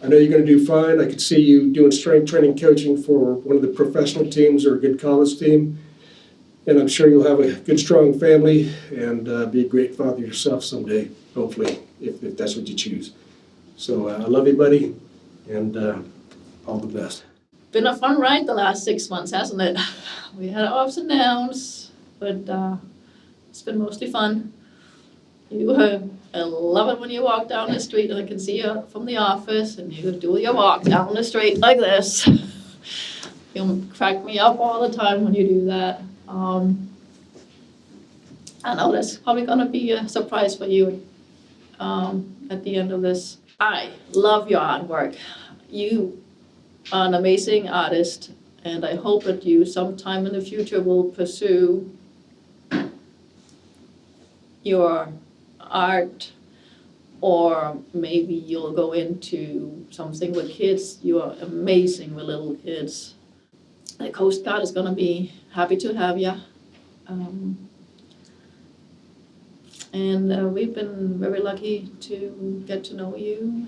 I know you're going to do fine. I could see you doing strength training coaching for one of the professional teams or a good college team. And I'm sure you'll have a good, strong family and be a great father yourself someday, hopefully, if that's what you choose. So I love you, buddy, and all the best. Been a fun ride the last 6 months, hasn't it? We had ups and downs, but it's been mostly fun. I love it when you walk down the street and I can see you from the office and you do your walk down the street like this. You crack me up all the time when you do that. I know that's probably going to be a surprise for you at the end of this. I love your artwork. You are an amazing artist, and I hope that you sometime in the future will pursue your art, or maybe you'll go into something with kids. You are amazing with little kids. The Coast Guard is going to be happy to have you. And we've been very lucky to get to know you.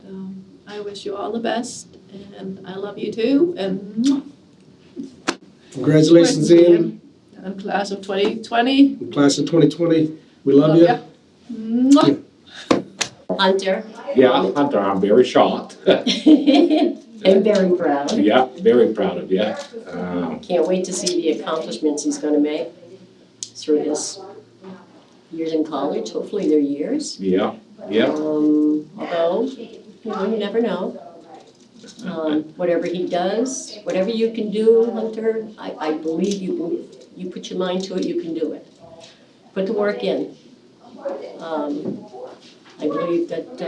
And I wish you all the best. And I love you too. And congratulations, Ian. And class of 2020. Class of 2020. We love you. Mwah. Hunter. Yeah, Hunter, I'm very shocked. And very proud. Yeah, very proud of you. Can't wait to see the accomplishments he's going to make through his years in college. Hopefully they're years. Yeah, yeah. Although, you never know. Whatever he does, whatever you can do, Hunter, I believe you can. You put your mind to it, you can do it. Put the work in. I believe that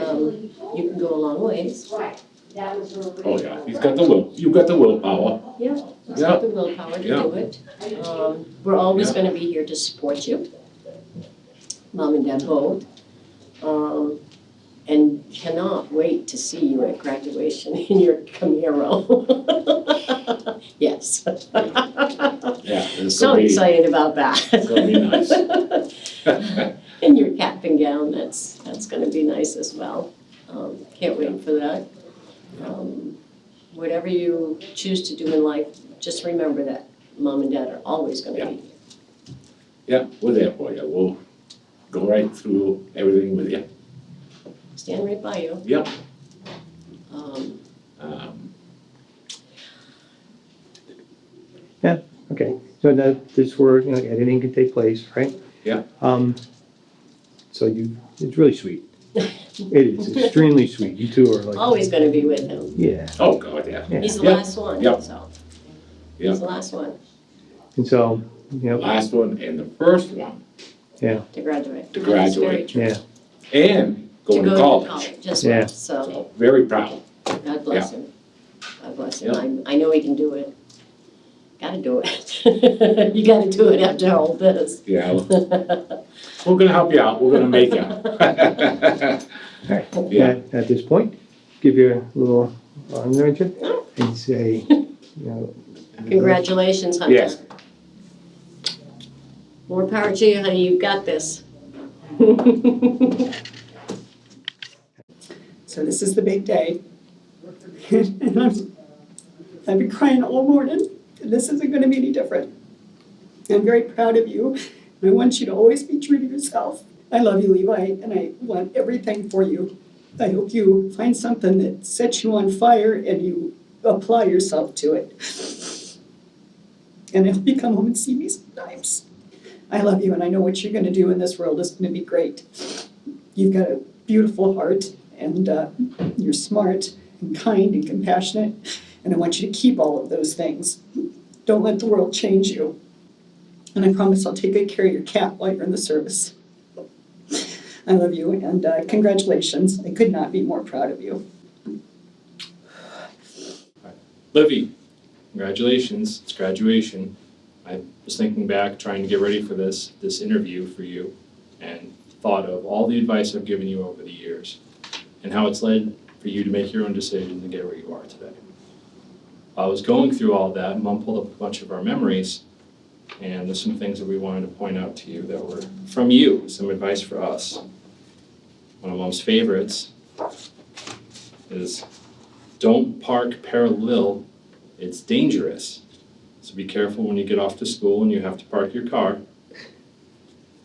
you can go a long ways. Oh yeah, he's got the will. You've got the willpower. Yeah, he's got the willpower to do it. We're always going to be here to support you, Mom and Dad both, and cannot wait to see you at graduation in your Camaro. Yes. Yeah, so excited about that. It's going to be nice. In your cap and gown, that's going to be nice as well. Can't wait for that. Whatever you choose to do in life, just remember that Mom and Dad are always going to be. Yeah, we're there for you. We'll go right through everything with you. Stand right by you. Yep. Okay, so that this is where, editing can take place, right? Yeah. So it's really sweet. It is extremely sweet. You two are like. Always gonna be with him. Yeah. Oh, God, yeah. He's the Yep. last one, Yep. so. Yep. He's the last one And so, Last one and the first one yeah, to graduate. to That's very graduate. true. yeah, And going to go college. as Yeah. well, so Very proud. God bless Yeah. him. God bless him. Yep. I know he can do it. Gotta do it. You gotta do it after all this. Yeah. We're going to help you out. We're going to make you. all right. Yeah. At this point, give you a little arm there and say, Congratulations, Hunter. Yes. More power to you, honey, you've got this. So this is the big day. And I've been crying all morning, and this isn't gonna be any different. I'm very proud of you, and I want you to always be true to yourself. I love you, Levi, and I want everything for you. I hope you find something that sets you on fire and you apply yourself to it. And I hope you come home and see me sometimes. I love you, and I know what you're gonna do in this world is gonna be great. You've got a beautiful heart, and you're smart and kind and compassionate, and I want you to keep all of those things. Don't let the world change you. And I promise I'll take good care of your cat while you're in the service. I love you, and congratulations. I could not be more proud of you. Livy, congratulations, it's graduation. I was thinking back, trying to get ready for this interview for you, and thought of all the advice I've given you over the years, and how it's led for you to make your own decisions and get where you are today. I was going through all that, Mom pulled up a bunch of our memories, and there's some things that we wanted to point out to you that were from you, some advice for us. One of Mom's favorites is, don't park parallel, it's dangerous. So be careful when you get off to school and you have to park your car.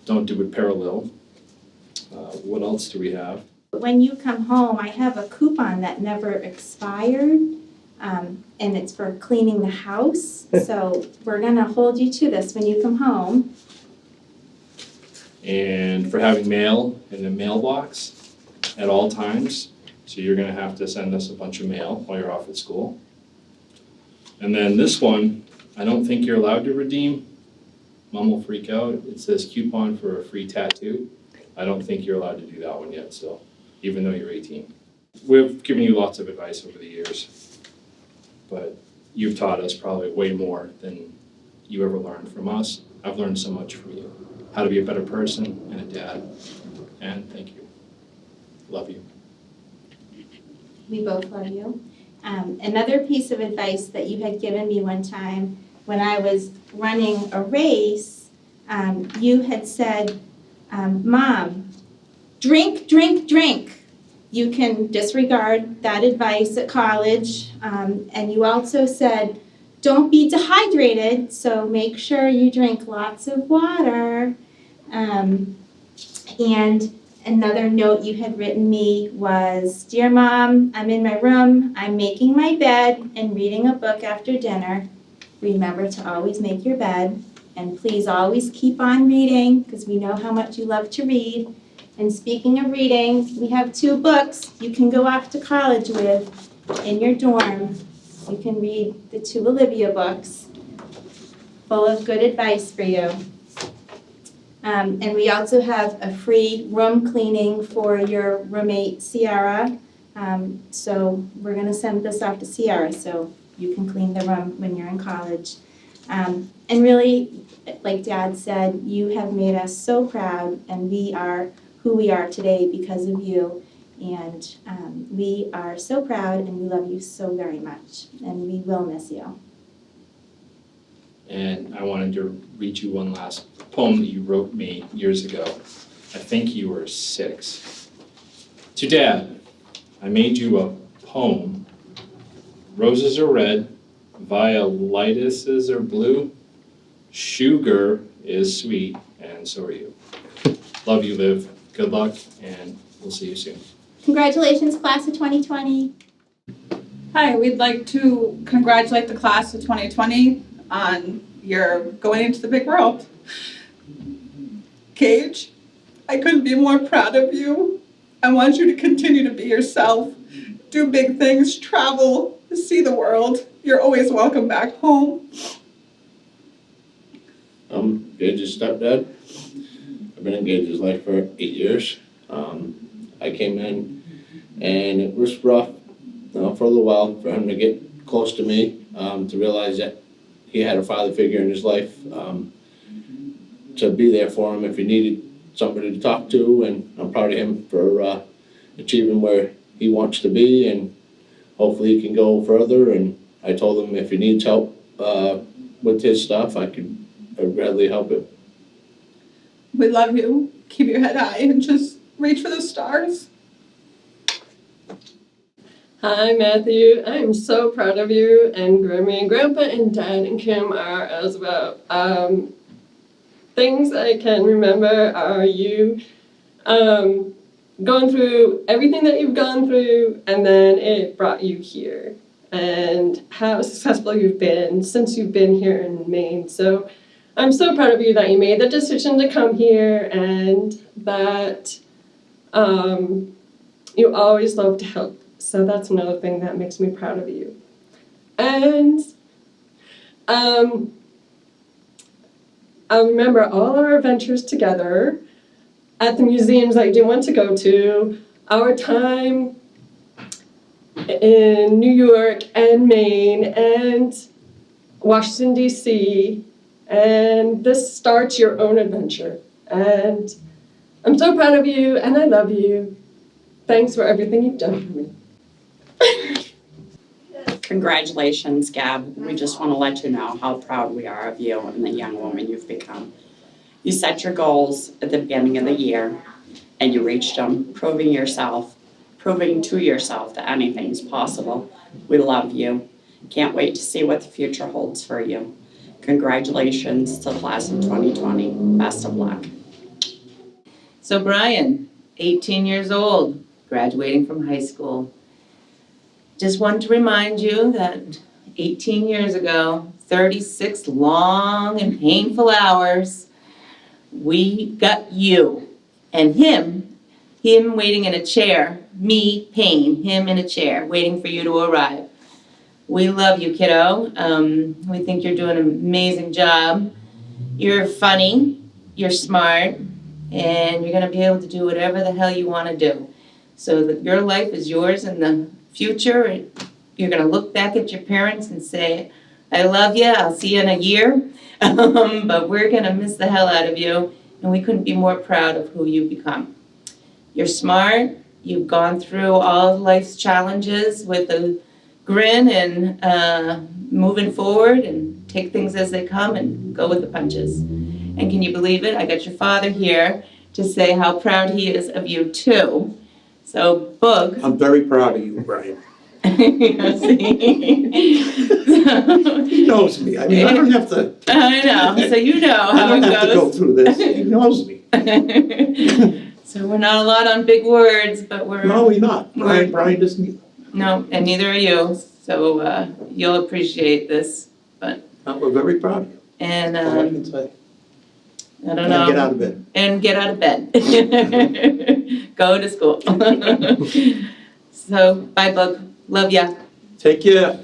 Don't do it parallel. What else do we have? When you come home, I have a coupon that never expired, and it's for cleaning the house. So we're gonna hold you to this when you come home. And for having mail in the mailbox at all times. So you're gonna have to send us a bunch of mail while you're off at school. And then this one, I don't think you're allowed to redeem. Mom will freak out. It says coupon for a free tattoo. I don't think you're allowed to do that one yet still, even though you're 18. We've given you lots of advice over the years, but you've taught us probably way more than you ever learned from us. I've learned so much from you. How to be a better person and a dad. And thank you. Love you. We both love you. Another piece of advice that you had given me one time when I was running a race, you had said, Mom, drink, drink, drink. You can disregard that advice at college. And you also said, don't be dehydrated, so make sure you drink lots of water. And another note you had written me was, Dear Mom, I'm in my room, I'm making my bed and reading a book after dinner. Remember to always make your bed, and please always keep on reading, because we know how much you love to read. And speaking of reading, we have 2 books you can go off to college with in your dorm. You can read the 2 Olivia books, full of good advice for you. And we also have a free room cleaning for your roommate, Sierra. So we're gonna send this off to Sierra so you can clean the room when you're in college. And really, like Dad said, you have made us so proud, and we are who we are today because of you. And we are so proud, and we love you so very much, and we will miss you. And I wanted to read you one last poem that you wrote me years ago. I think you were 6. To Dad, I made you a poem. Roses are red, violetises are blue, sugar is sweet, and so are you. Love you, Liv. Good luck, and we'll see you soon. Congratulations, class of 2020. Hi, we'd like to congratulate the class of 2020 on you're going into the big world. Gage, I couldn't be more proud of you. I want you to continue to be yourself, do big things, travel, see the world. You're always welcome back home. Gage's stepdad. I've been in Gage's life for 8 years. I came in and it was rough, for a little while for him to get close to me, to realize that he had a father figure in his life, to be there for him if he needed somebody to talk to, and I'm proud of him for achieving where he wants to be, and hopefully he can go further. And I told him if he needs help with his stuff, I'd gladly help him. We love you. Keep your head high and just reach for the stars. Hi, Matthew. I'm so proud of you, and Grammy and Grandpa and Dad and Kim are as well. Things I can remember are you going through everything that you've gone through, and then it brought you here, and how successful you've been since you've been here in Maine. So I'm so proud of you that you made the decision to come here, and that you always love to help. So that's another thing that makes me proud of you. And I remember all our adventures together at the museums that you didn't want to go to, our time in New York and Maine and Washington, D.C., and this starts your own adventure. And I'm so proud of you, and I love you. Thanks for everything you've done for me. Congratulations, Gab. We just want to let you know how proud we are of you and the young woman you've become. You set your goals at the beginning of the year, and you reached them, proving to yourself that anything's possible. We love you. Can't wait to see what the future holds for you. Congratulations to the class of 2020. Best of luck. So Brian, 18 years old, graduating from high school. Just wanted to remind you that 18 years ago, 36 long and painful hours, we got you and him waiting in a chair, me, pain, him in a chair, waiting for you to arrive. We love you, kiddo. We think you're doing an amazing job. You're funny, you're smart, and you're gonna be able to do whatever the hell you wanna do. So that your life is yours in the future. You're gonna look back at your parents and say, I love you, I'll see you in a year. But we're gonna miss the hell out of you, and we couldn't be more proud of who you've become. You're smart, you've gone through all life's challenges with a grin and moving forward and take things as they come and go with the punches. And can you believe it? I got your father here to say how proud he is of you too. So, Boog. I'm very proud of you, Brian. He knows me. I mean, I don't have to. I know. So you know how I don't it have to goes. go through this. He knows me. So we're not a lot on big words, but we're. No, we're not. Brian doesn't. No, and neither are you. So you'll appreciate this. But. We're very proud of you. And All I can say. I don't know. Get out of bed. And get out of bed. Go to school. So, bye, Boog. Love ya. Take care.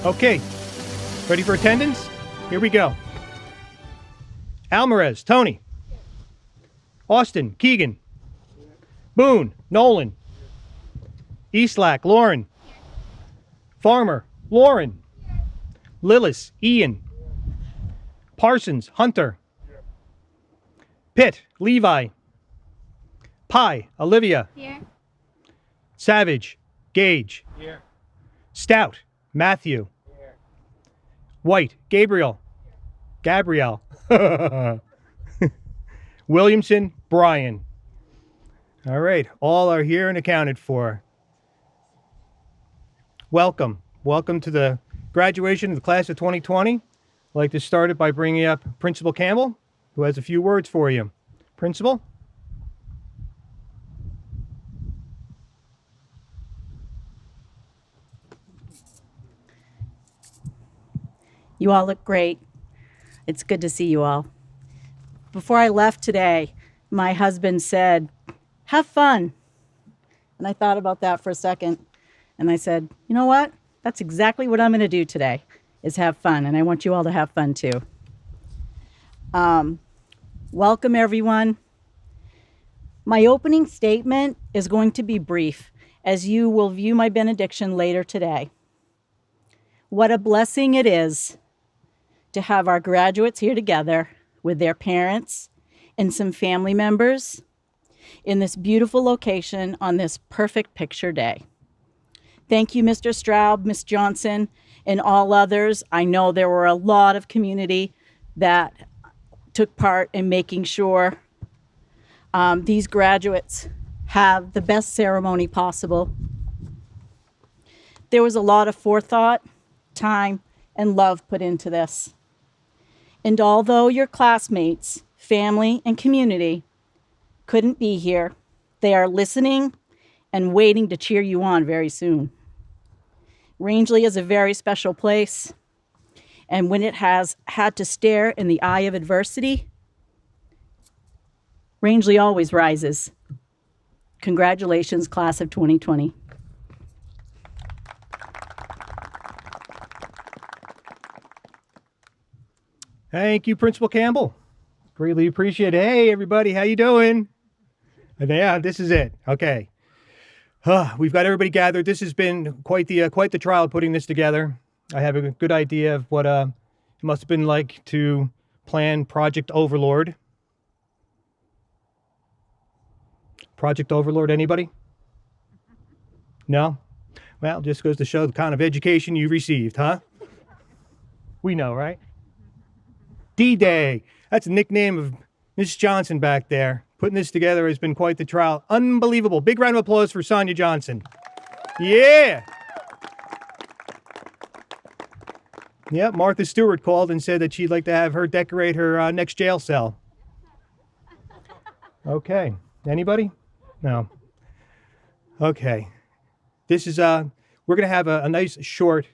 Okay, ready for attendance? Here we go. Alvarez, Tony. Austin, Keegan. Boone, Nolan. Eastlack, Lauren. Farmer, Lauren. Lillis, Ian. Parsons, Hunter. Pitt, Levi. Pye, Olivia. Here. Savage, Gage. Here. Stout, Matthew. Here. White, Gabriel. Williamson, Brian. All right, all are here and accounted for. Welcome. Welcome to the graduation of the class of 2020. I'd like to start it by bringing up Principal Campbell, who has a few words for you. Principal? You all look great. It's good to see you all. Before I left today, my husband said, "Have fun." And I thought about that for a second. And I said, you know what? That's exactly what I'm going to do today, is have fun. And I want you all to have fun too. Welcome, everyone. My opening statement is going to be brief, as you will view my benediction later today. What a blessing it is to have our graduates here together with their parents and some family members in this beautiful location on this perfect picture day. Thank you, Mr. Straub, Ms. Johnson, and all others. I know there were a lot of community that took part in making sure these graduates have the best ceremony possible. There was a lot of forethought, time, and love put into this. And although your classmates, family, and community couldn't be here, they are listening and waiting to cheer you on very soon. Rangeley is a very special place, and when it has had to stare in the eye of adversity, Rangeley always rises. Congratulations, class of 2020. Thank you, Principal Campbell. Greatly appreciate it. Hey, everybody, how you doing? Yeah, this is it. Okay. We've got everybody gathered. This has been quite the trial putting this together. I have a good idea of what it must have been like to plan Project Overlord. Project Overlord, anybody? No? Well, just goes to show the kind of education you received, huh? We know, right? D-Day. That's a nickname of Miss Johnson back there. Putting this together has been quite the trial. Unbelievable. Big round of applause for Sonja Johnson. Yeah. Yeah, Martha Stewart called and said that she'd like to have her decorate her next jail cell. Okay. Anybody? No. Okay. This is, we're going to have a nice short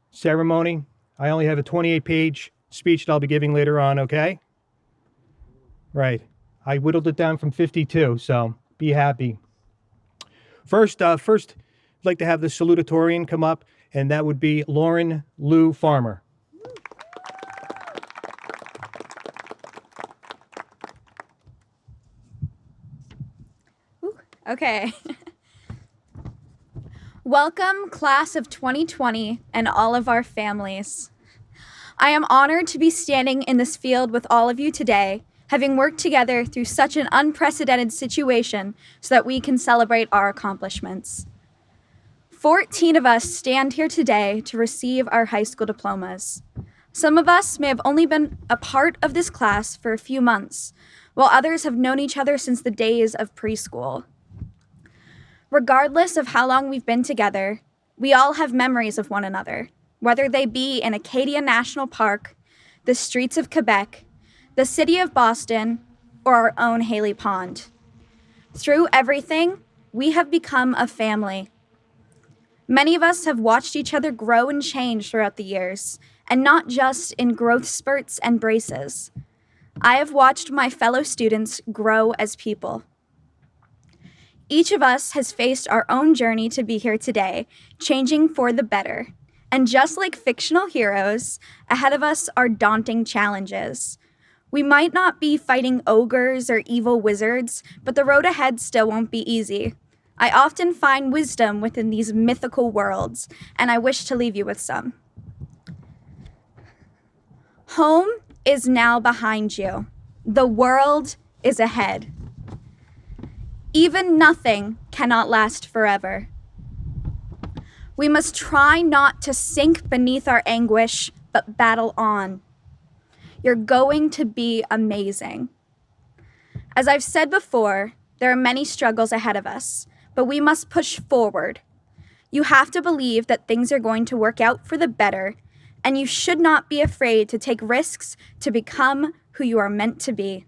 ceremony. I only have a 28-page speech that I'll be giving later on, okay? Right. I whittled it down from 52, so be happy. First, I'd like to have the salutatorian come up, and that would be Lu Farmer. Okay. Welcome, class of 2020, and all of our families. I am honored to be standing in this field with all of you today, having worked together through such an unprecedented situation so that we can celebrate our accomplishments. 14 of us stand here today to receive our high school diplomas. Some of us may have only been a part of this class for a few months, while others have known each other since the days of preschool. Regardless of how long we've been together, we all have memories of one another, whether they be in Acadia National Park, the streets of Quebec, the city of Boston, or our own Haley Pond. Through everything, we have become a family. Many of us have watched each other grow and change throughout the years, and not just in growth spurts and braces. I have watched my fellow students grow as people. Each of us has faced our own journey to be here today, changing for the better. And just like fictional heroes, ahead of us are daunting challenges. We might not be fighting ogres or evil wizards, but the road ahead still won't be easy. I often find wisdom within these mythical worlds, and I wish to leave you with some. Home is now behind you. The world is ahead. Even nothing cannot last forever. We must try not to sink beneath our anguish, but battle on. You're going to be amazing. As I've said before, there are many struggles ahead of us, but we must push forward. You have to believe that things are going to work out for the better, and you should not be afraid to take risks to become who you are meant to be.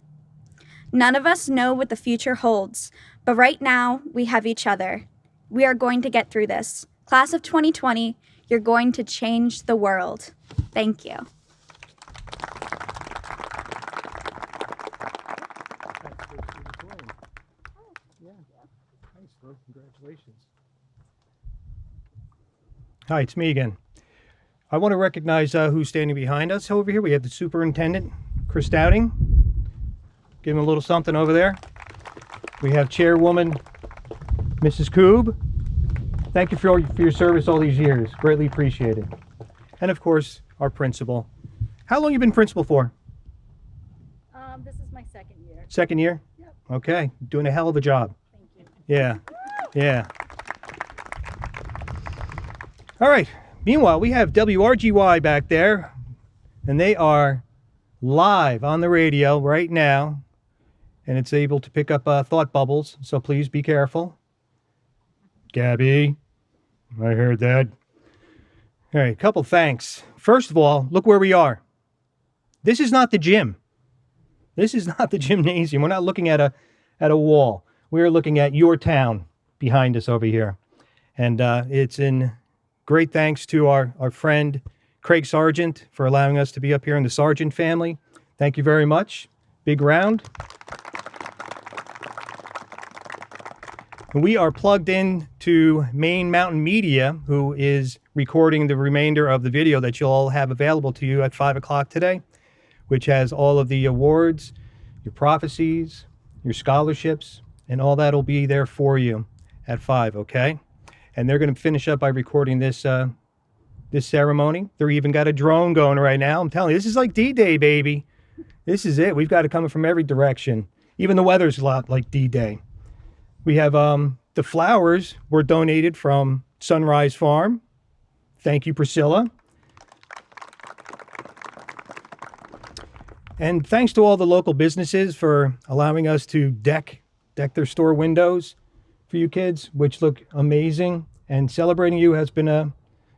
None of us know what the future holds, but right now we have each other. We are going to get through this. Class of 2020, you're going to change the world. Thank you. Congratulations. Hi, it's me again. I want to recognize who's standing behind us over here. We have the Superintendent, Chris Downing. Give him a little something over there. We have Chairwoman, Mrs. Koob. Thank you for your service all these years. Greatly appreciated. And of course, our principal. How long you been principal for? This is my second year. Second year? Yep. Okay, doing a hell of a job. Thank you. Yeah, yeah. All right, meanwhile, we have WRGY back there, and they are live on the radio right now, and it's able to pick up thought bubbles, so please be careful. Gabby, I heard that. All right, a couple thanks. First of all, look where we are. This is not the gym. This is not the gymnasium. We're not looking at a wall. We're looking at your town behind us over here. And it's in great thanks to our friend Craig Sargent for allowing us to be up here in the Sargent family. Thank you very much. Big round. We are plugged in to Main Mountain Media, who is recording the remainder of the video that you'll all have available to you at 5 o'clock today, which has all of the awards, your prophecies, your scholarships, and all that will be there for you at 5, okay? And they're going to finish up by recording this this ceremony. They're even got a drone going right now. I'm telling you, this is like D-Day, baby. This is it. We've got it coming from every direction. Even the weather's a lot like D-Day. We have the flowers were donated from Sunrise Farm. Thank you, Priscilla. And thanks to all the local businesses for allowing us to deck their store windows for you kids, which look amazing. And celebrating you has been a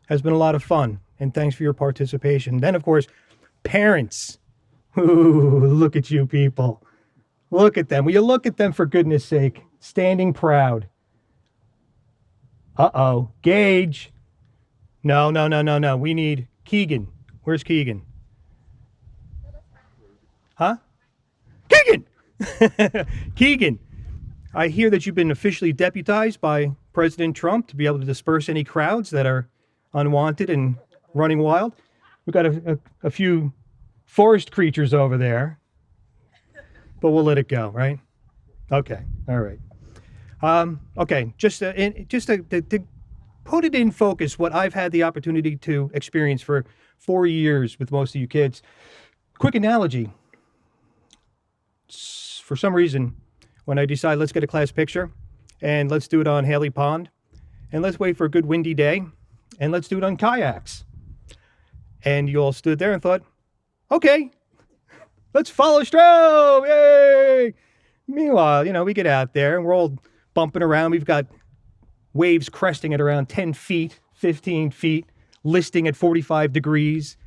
lot of fun. And thanks for your participation. Then, of course, parents. Ooh, look at you people. Look at them. Will you look at them for goodness sake? Standing proud. Uh-oh. Gage. No. We need Keegan. Where's Keegan? Huh? Keegan! Keegan, I hear that you've been officially deputized by President Trump to be able to disperse any crowds that are unwanted and running wild. We've got a few forest creatures over there, but we'll let it go, right? Okay, all right. Okay, just to put it in focus, what I've had the opportunity to experience for 4 years with most of you kids. Quick analogy. For some reason, when I decide let's get a class picture and let's do it on Haley Pond and let's wait for a good windy day and let's do it on kayaks. And you all stood there and thought, okay, let's follow Straub, yay! Meanwhile, we get out there and we're all bumping around. We've got waves cresting at around 10 feet, 15 feet, listing at 45 degrees.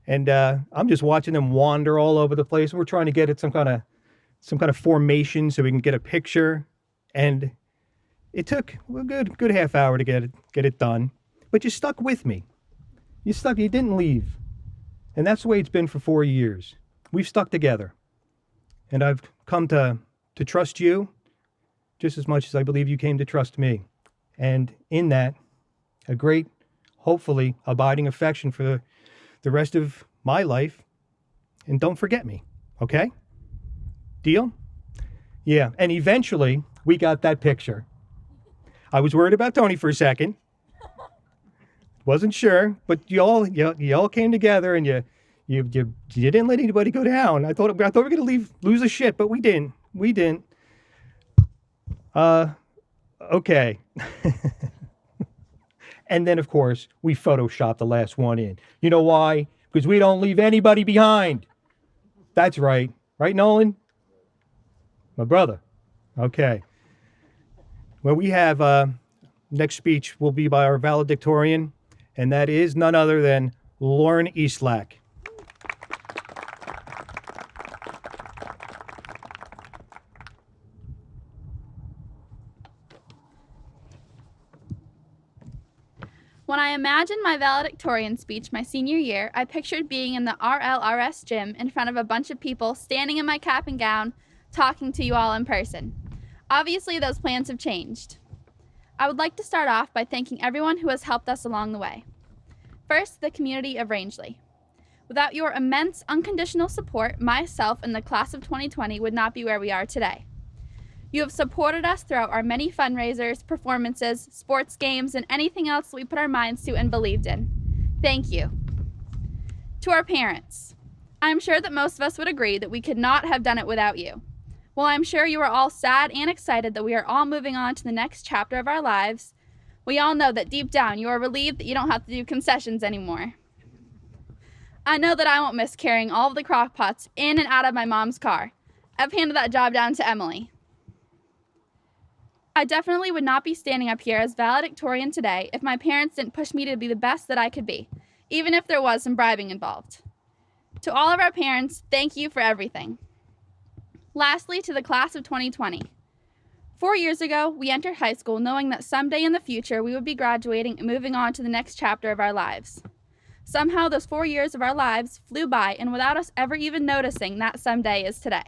And I'm just watching them wander all over the place. We're trying to get at some kind of formation so we can get a picture. And it took a good half hour to get it done. But you stuck with me. You didn't leave. And that's the way it's been for 4 years. We've stuck together. And I've come to trust you just as much as I believe you came to trust me. And in that, a great hopefully, abiding affection for the rest of my life. And don't forget me, okay? Deal? Yeah, and eventually we got that picture. I was worried about Tony for a second. Wasn't sure, but you all came together and you didn't let anybody go down. I thought we were gonna lose a shit, but we didn't. Okay. And then of course we photoshopped the last one in. You know why? Because we don't leave anybody behind. That's right. Right, Nolan? My brother. Okay. Well, we have next speech will be by our valedictorian, and that is none other than Lauren Eastlack. When I imagined my valedictorian speech my senior year, I pictured being in the RLRS gym in front of a bunch of people, standing in my cap and gown, talking to you all in person. Obviously, those plans have changed. I would like to start off by thanking everyone who has helped us along the way. First, the community of Rangeley. Without your immense, unconditional support, myself and the class of 2020 would not be where we are today. You have supported us throughout our many fundraisers, performances, sports games, and anything else that we put our minds to and believed in. Thank you. To our parents, I am sure that most of us would agree that we could not have done it without you. While I'm sure you are all sad and excited that we are all moving on to the next chapter of our lives, we all know that deep down you are relieved that you don't have to do concessions anymore. I know that I won't miss carrying all of the crock pots in and out of my mom's car. I've handed that job down to Emily. I definitely would not be standing up here as valedictorian today if my parents didn't push me to be the best that I could be, even if there was some bribing involved. To all of our parents, thank you for everything. Lastly, to the class of 2020. 4 years ago, we entered high school knowing that someday in the future we would be graduating and moving on to the next chapter of our lives. Somehow those 4 years of our lives flew by, and without us ever even noticing, that someday is today.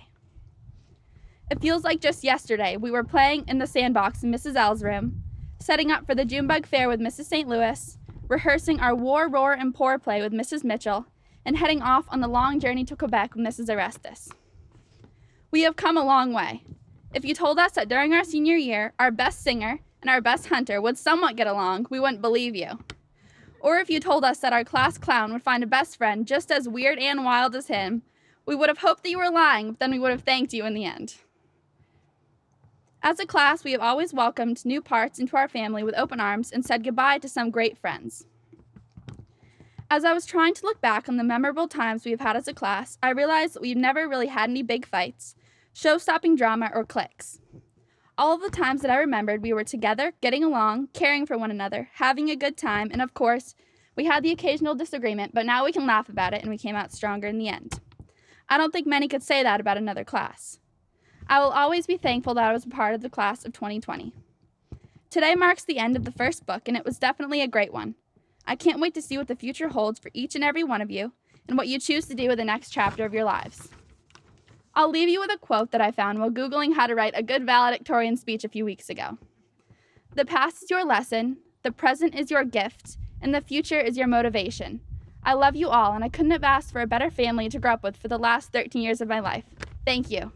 It feels like just yesterday we were playing in the sandbox in Mrs. L's room, setting up for the Junebug Fair with Mrs. St. Louis, rehearsing our War, Roar, and Pour play with Mrs. Mitchell, and heading off on the long journey to Quebec with Mrs. Orestes. We have come a long way. If you told us that during our senior year, our best singer and our best hunter would somewhat get along, we wouldn't believe you. Or if you told us that our class clown would find a best friend just as weird and wild as him, we would have hoped that you were lying, but then we would have thanked you in the end. As a class, we have always welcomed new parts into our family with open arms and said goodbye to some great friends. As I was trying to look back on the memorable times we have had as a class, I realized that we've never really had any big fights, show-stopping drama, or cliques. All of the times that I remembered, we were together, getting along, caring for one another, having a good time, and of course, we had the occasional disagreement, but now we can laugh about it and we came out stronger in the end. I don't think many could say that about another class. I will always be thankful that I was a part of the class of 2020. Today marks the end of the first book, and it was definitely a great one. I can't wait to see what the future holds for each and every one of you and what you choose to do with the next chapter of your lives. I'll leave you with a quote that I found while Googling how to write a good valedictorian speech a few weeks ago. The past is your lesson, the present is your gift, and the future is your motivation. I love you all, and I couldn't have asked for a better family to grow up with for the last 13 years of my life. Thank you.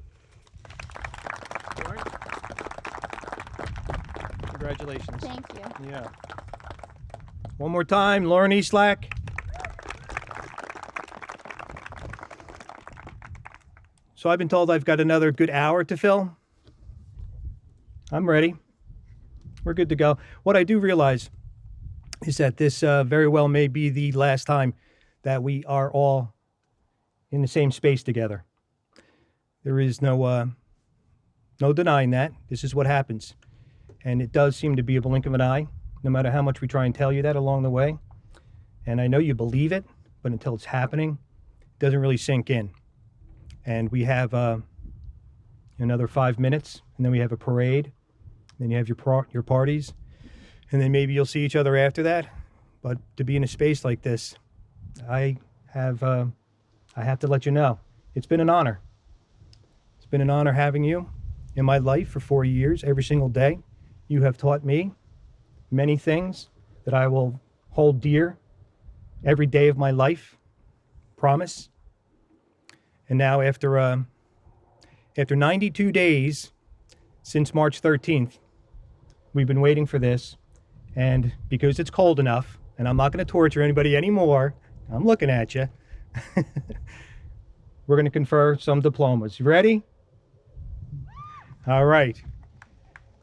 Congratulations. Thank you. Yeah. One more time, Lauren Eastlack. So I've been told I've got another good hour to fill. I'm ready. We're good to go. What I do realize is that this very well may be the last time that we are all in the same space together. There is no denying that. This is what happens. And it does seem to be a blink of an eye, no matter how much we try and tell you that along the way. And I know you believe it, but until it's happening, it doesn't really sink in. And we have another 5 minutes, and then we have a parade. Then you have your parties, and then maybe you'll see each other after that. But to be in a space like this, I have to let you know, it's been an honor. It's been an honor having you in my life for 4 years, every single day. You have taught me many things that I will hold dear every day of my life. Promise. And now after 92 days since March 13th, we've been waiting for this. And because it's cold enough, and I'm not going to torture anybody anymore, I'm looking at you, we're going to confer some diplomas. You ready? All right.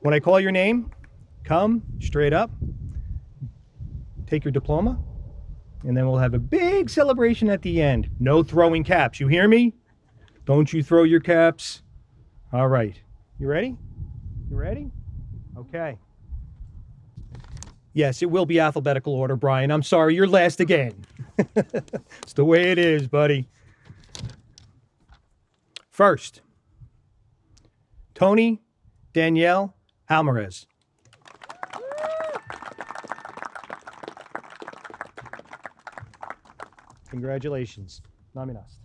When I call your name, come straight up, take your diploma, and then we'll have a big celebration at the end. No throwing caps. You hear me? Don't you throw your caps. All right. You ready? You ready? Okay. Yes, it will be alphabetical order, Brian. I'm sorry, you're last again. It's the way it is, buddy. First, Tony Danielle Alvarez. Congratulations. Naminas.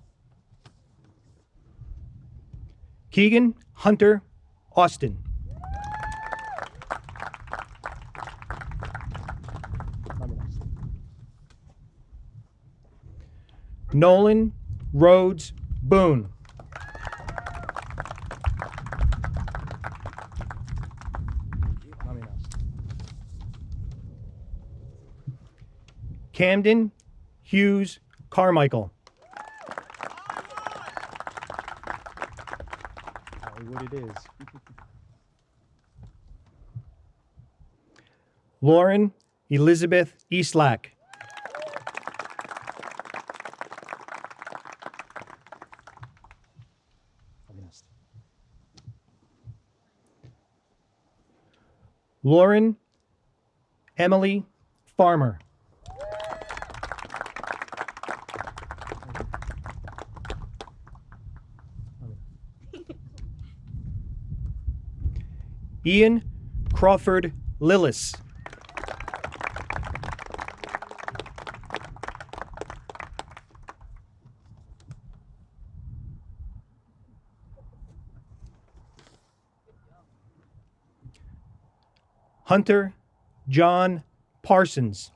Keegan Hunter Austin. Nolan Rhodes Boone. Camden Hughes Carmichael. What it is. Lauren Elizabeth Eastlack. Lauren Emily Farmer. Ian Crawford Lillis. Hunter John Parsons.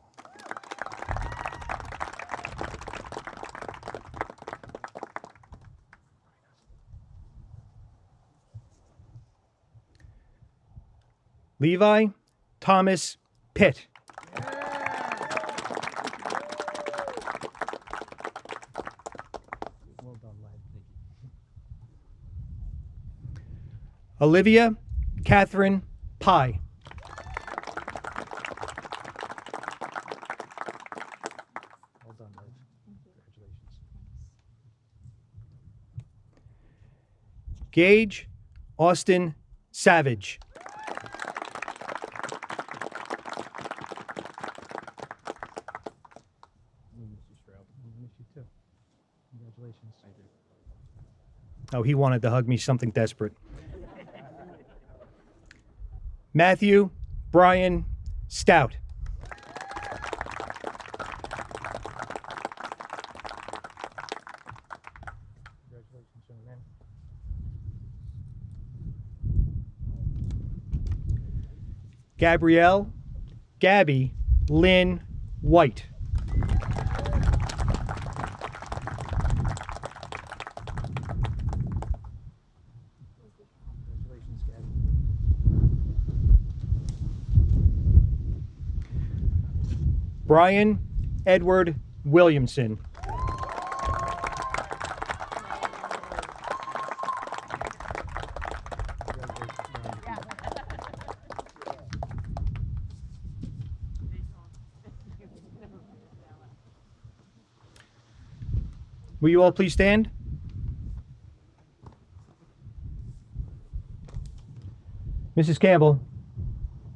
Levi Thomas Pitt. Well done, lad. Thank you. Olivia Catherine Pye. Well done, lad. Congratulations. Gage Austin Savage. Congratulations. Thank you. Oh, he wanted to hug me, something desperate. Matthew Brian Stout. Congratulations, young man. Gabrielle Gabby Lynn White. Brian Edward Williamson. Will you all please stand? Mrs. Campbell,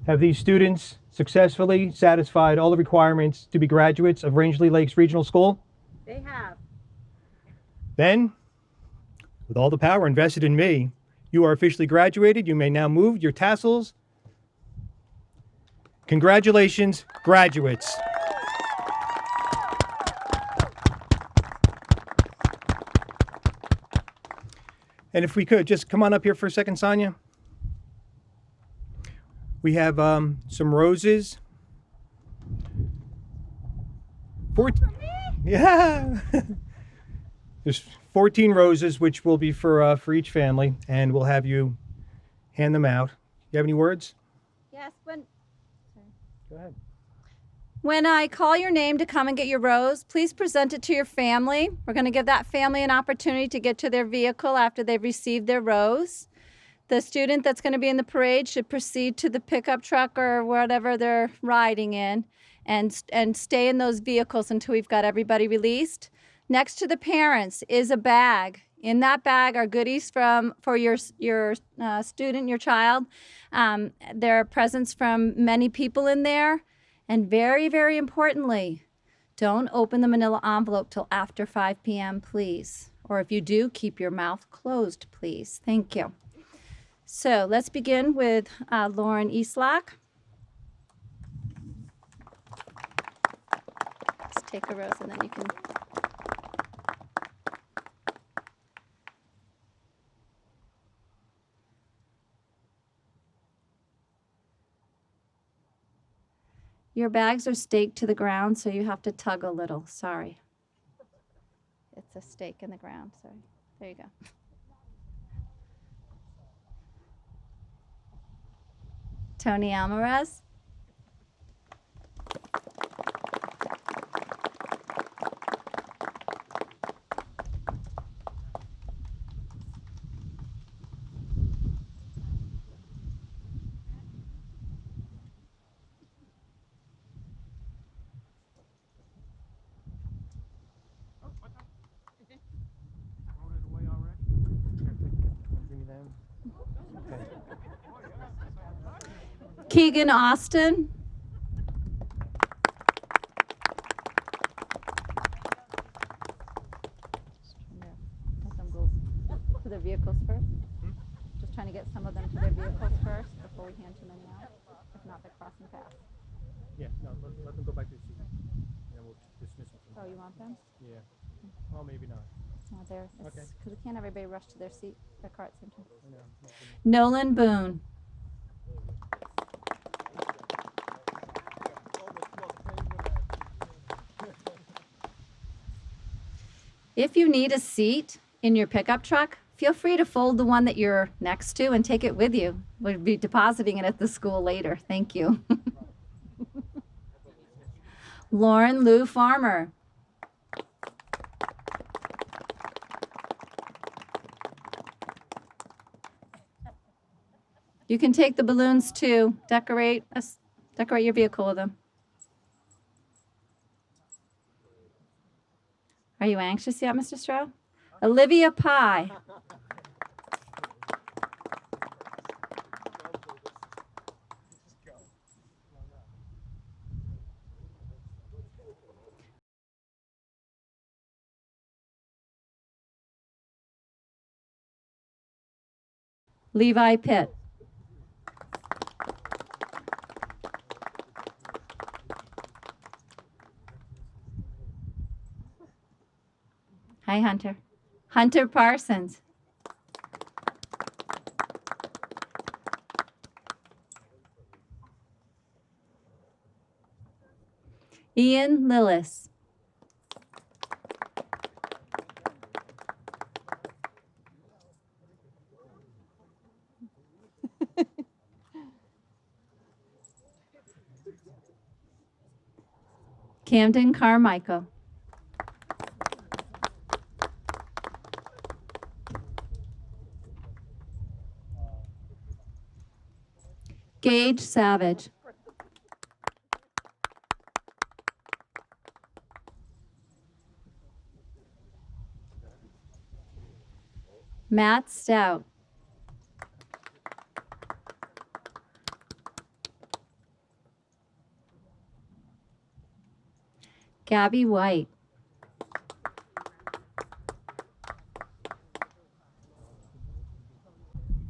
have these students successfully satisfied all the requirements to be graduates of Rangeley Lakes Regional School? They have. Then, with all the power invested in me, you are officially graduated. You may now move your tassels. Congratulations, graduates. And if we could, just come on up here for a second, Sonja. We have some roses Yeah. There's 14 roses, which will be for each family, and we'll have you hand them out. You have any words? Yes, Go ahead. when I call your name to come and get your rose, please present it to your family. We're going to give that family an opportunity to get to their vehicle after they've received their rose. The student that's going to be in the parade should proceed to the pickup truck or whatever they're riding in and stay in those vehicles until we've got everybody released. Next to the parents is a bag. In that bag are goodies for your student, your child. There are presents from many people in there. And very, very importantly, don't open the manila envelope till after 5 p.m., please. Or if you do, keep your mouth closed, please. Thank you. So let's begin with Lauren Eastlack. Let's take a rose and then you can... Your bags are staked to the ground, so you have to tug a little. Sorry. It's a stake in the ground. Sorry. There you go. Tony Alvarez. Keegan Austin. Let them go to their vehicles first. Just trying to get some of them to their vehicles first before we hand too many out. If not, they're crossing paths. Yeah, no, let them go back to the seat. And then we'll dismiss them. Oh, you want them? Yeah. Well, maybe not. No, they're, Okay. Because we can't have everybody rush to their seat, their car at the same time. I know. Nolan Boone. If you need a seat in your pickup truck, feel free to fold the one that you're next to and take it with you. We'll be depositing it at the school later. Thank you. Lauren Lu Farmer. You can take the balloons too. Decorate your vehicle with them. Are you anxious yet, Mr. Straub? Olivia Pye. Levi Pitt. Hi, Hunter. Hunter Parsons. Ian Lillis. Camden Carmichael. Gage Savage. Matt Stout. Gabby White.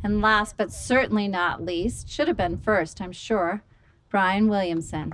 And last but certainly not least, should have been first, I'm sure, Brian Williamson.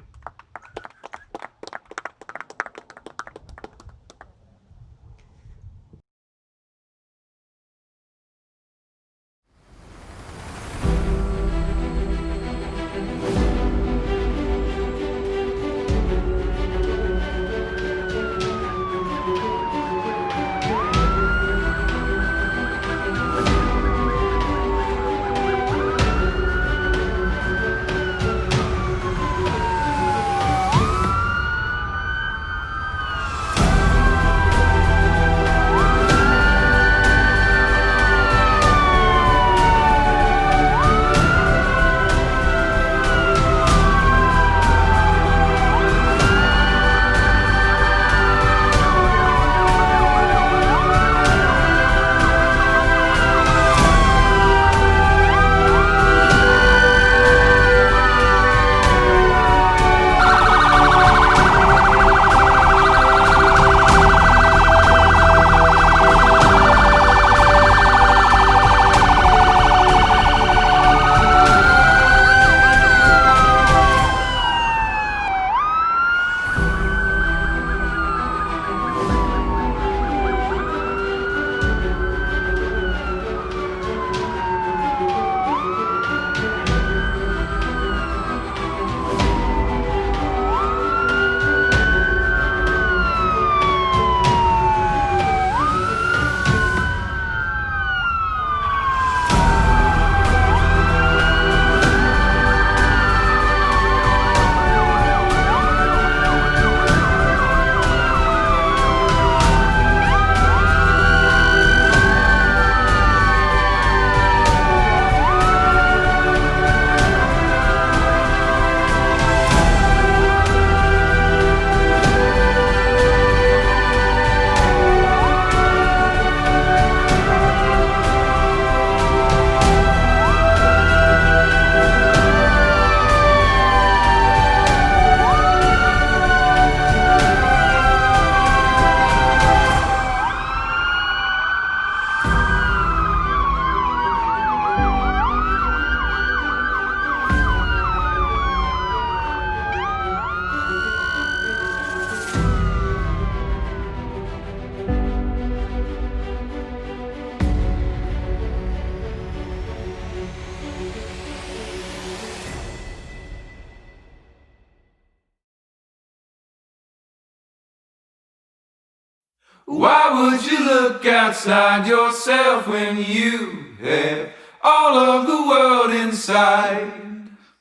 Why would you look outside yourself when you have all of the world inside?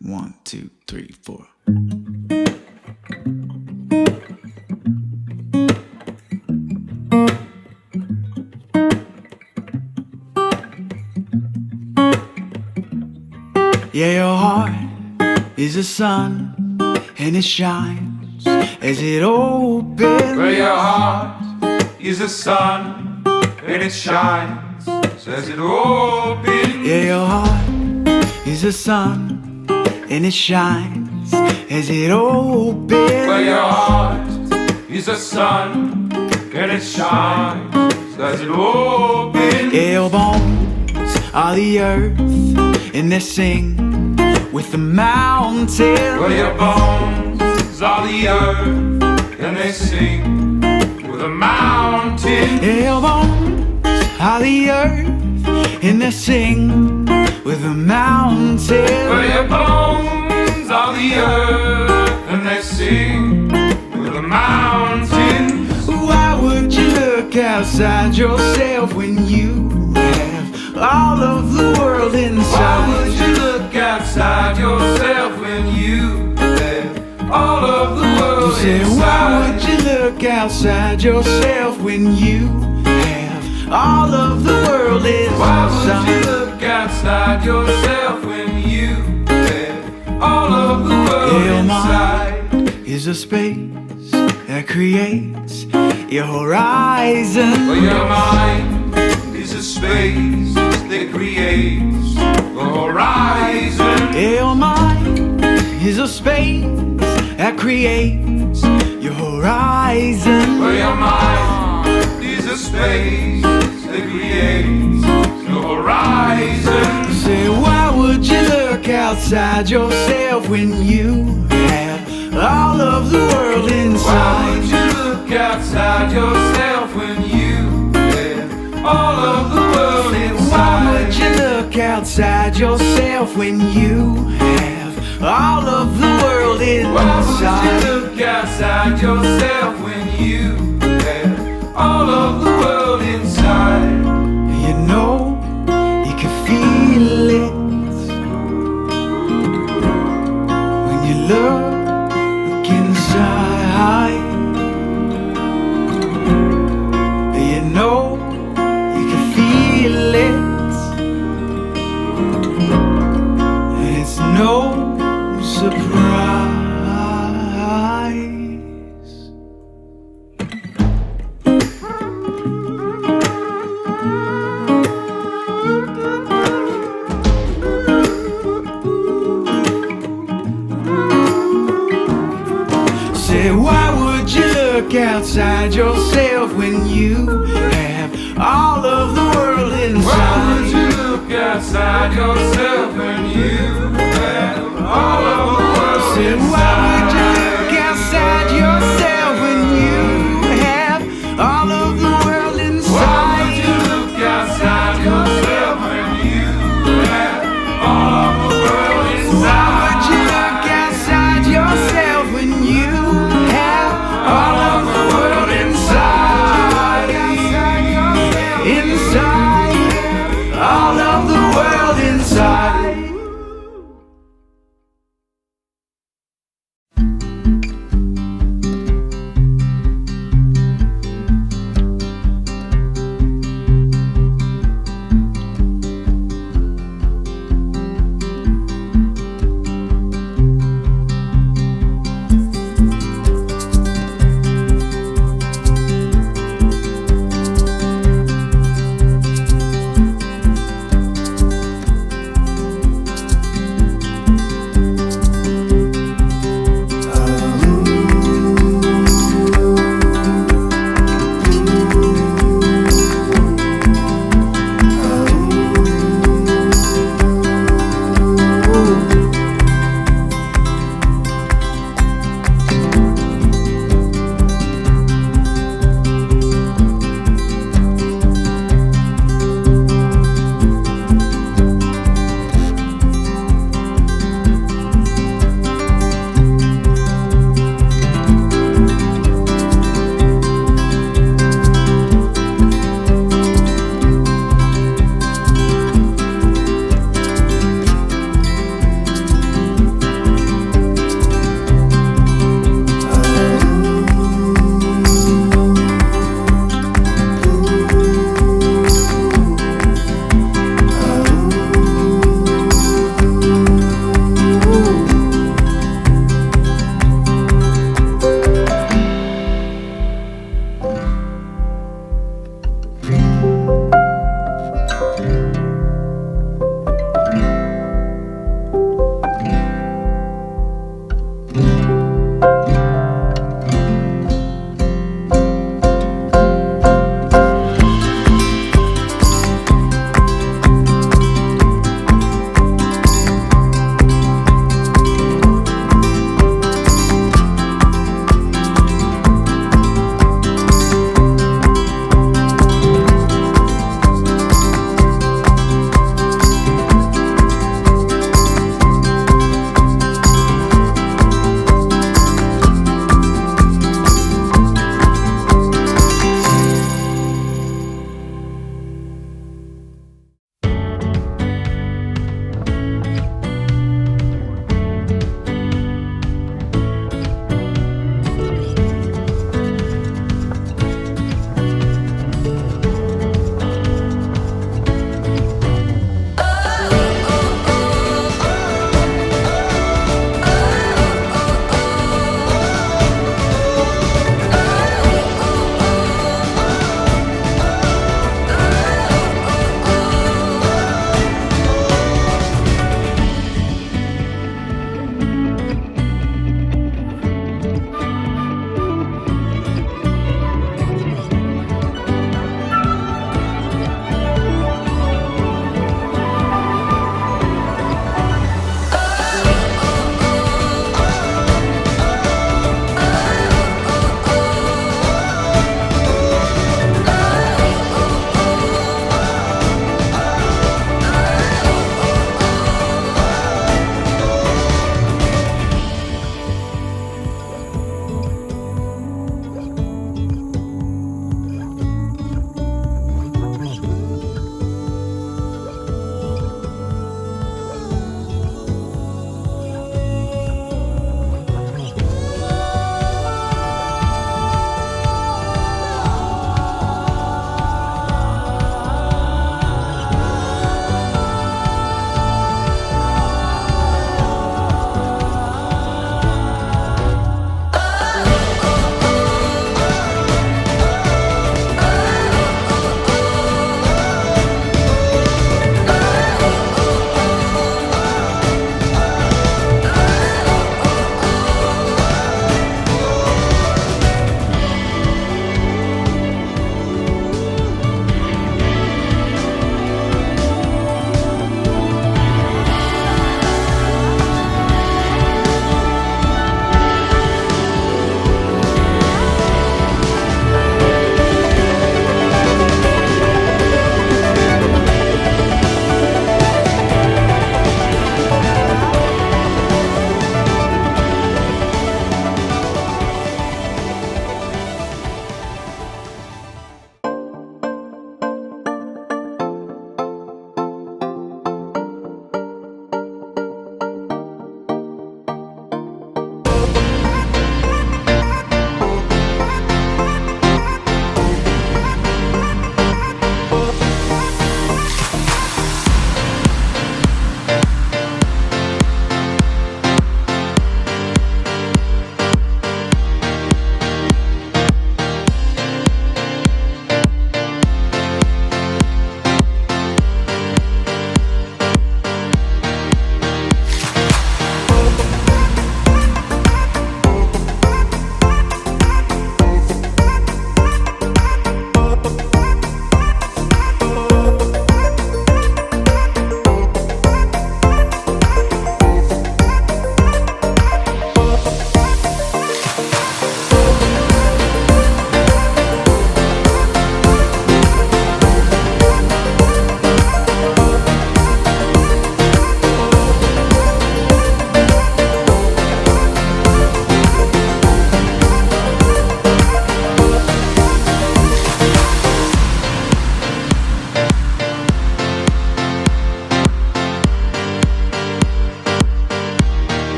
1, 2, 3, 4. Yeah, your heart is a sun, and it shines as it opens. Well, your heart is a sun, and it shines as it opens. Yeah, your heart is a sun, and it shines as it opens. Well, your heart is a sun, and it shines as it opens. Yeah, your bones are the earth, and they sing with the mountains. Well, your bones are the earth, and they sing with the mountains. Yeah, your bones are the earth, and they sing with the mountains. Well, your bones are the earth, and they sing with the mountains. Why would you look outside yourself when you have all of the world inside? Why would you look outside yourself when you have all of the world inside? Why would you look outside yourself when you have all of the world inside? Why would you look outside yourself when you have all of the world inside? Your mind is a space that creates your horizon. Well, your mind is a space that creates a horizon. Your mind is a space that creates your horizon. Well, your mind is a space that creates your horizon. Say, why would you look outside yourself when you have all of the world inside? Why would you look outside yourself when you have all of the world inside? Why would you look outside yourself when you have all of the world inside? Why would you look outside yourself when you have all of the world inside? You know, you can feel it when you look inside. You know, you can feel it, and it's no surprise. Say, why would you look outside yourself when you have all of the world inside? Why would you look outside yourself when you have all of the world Say, inside? why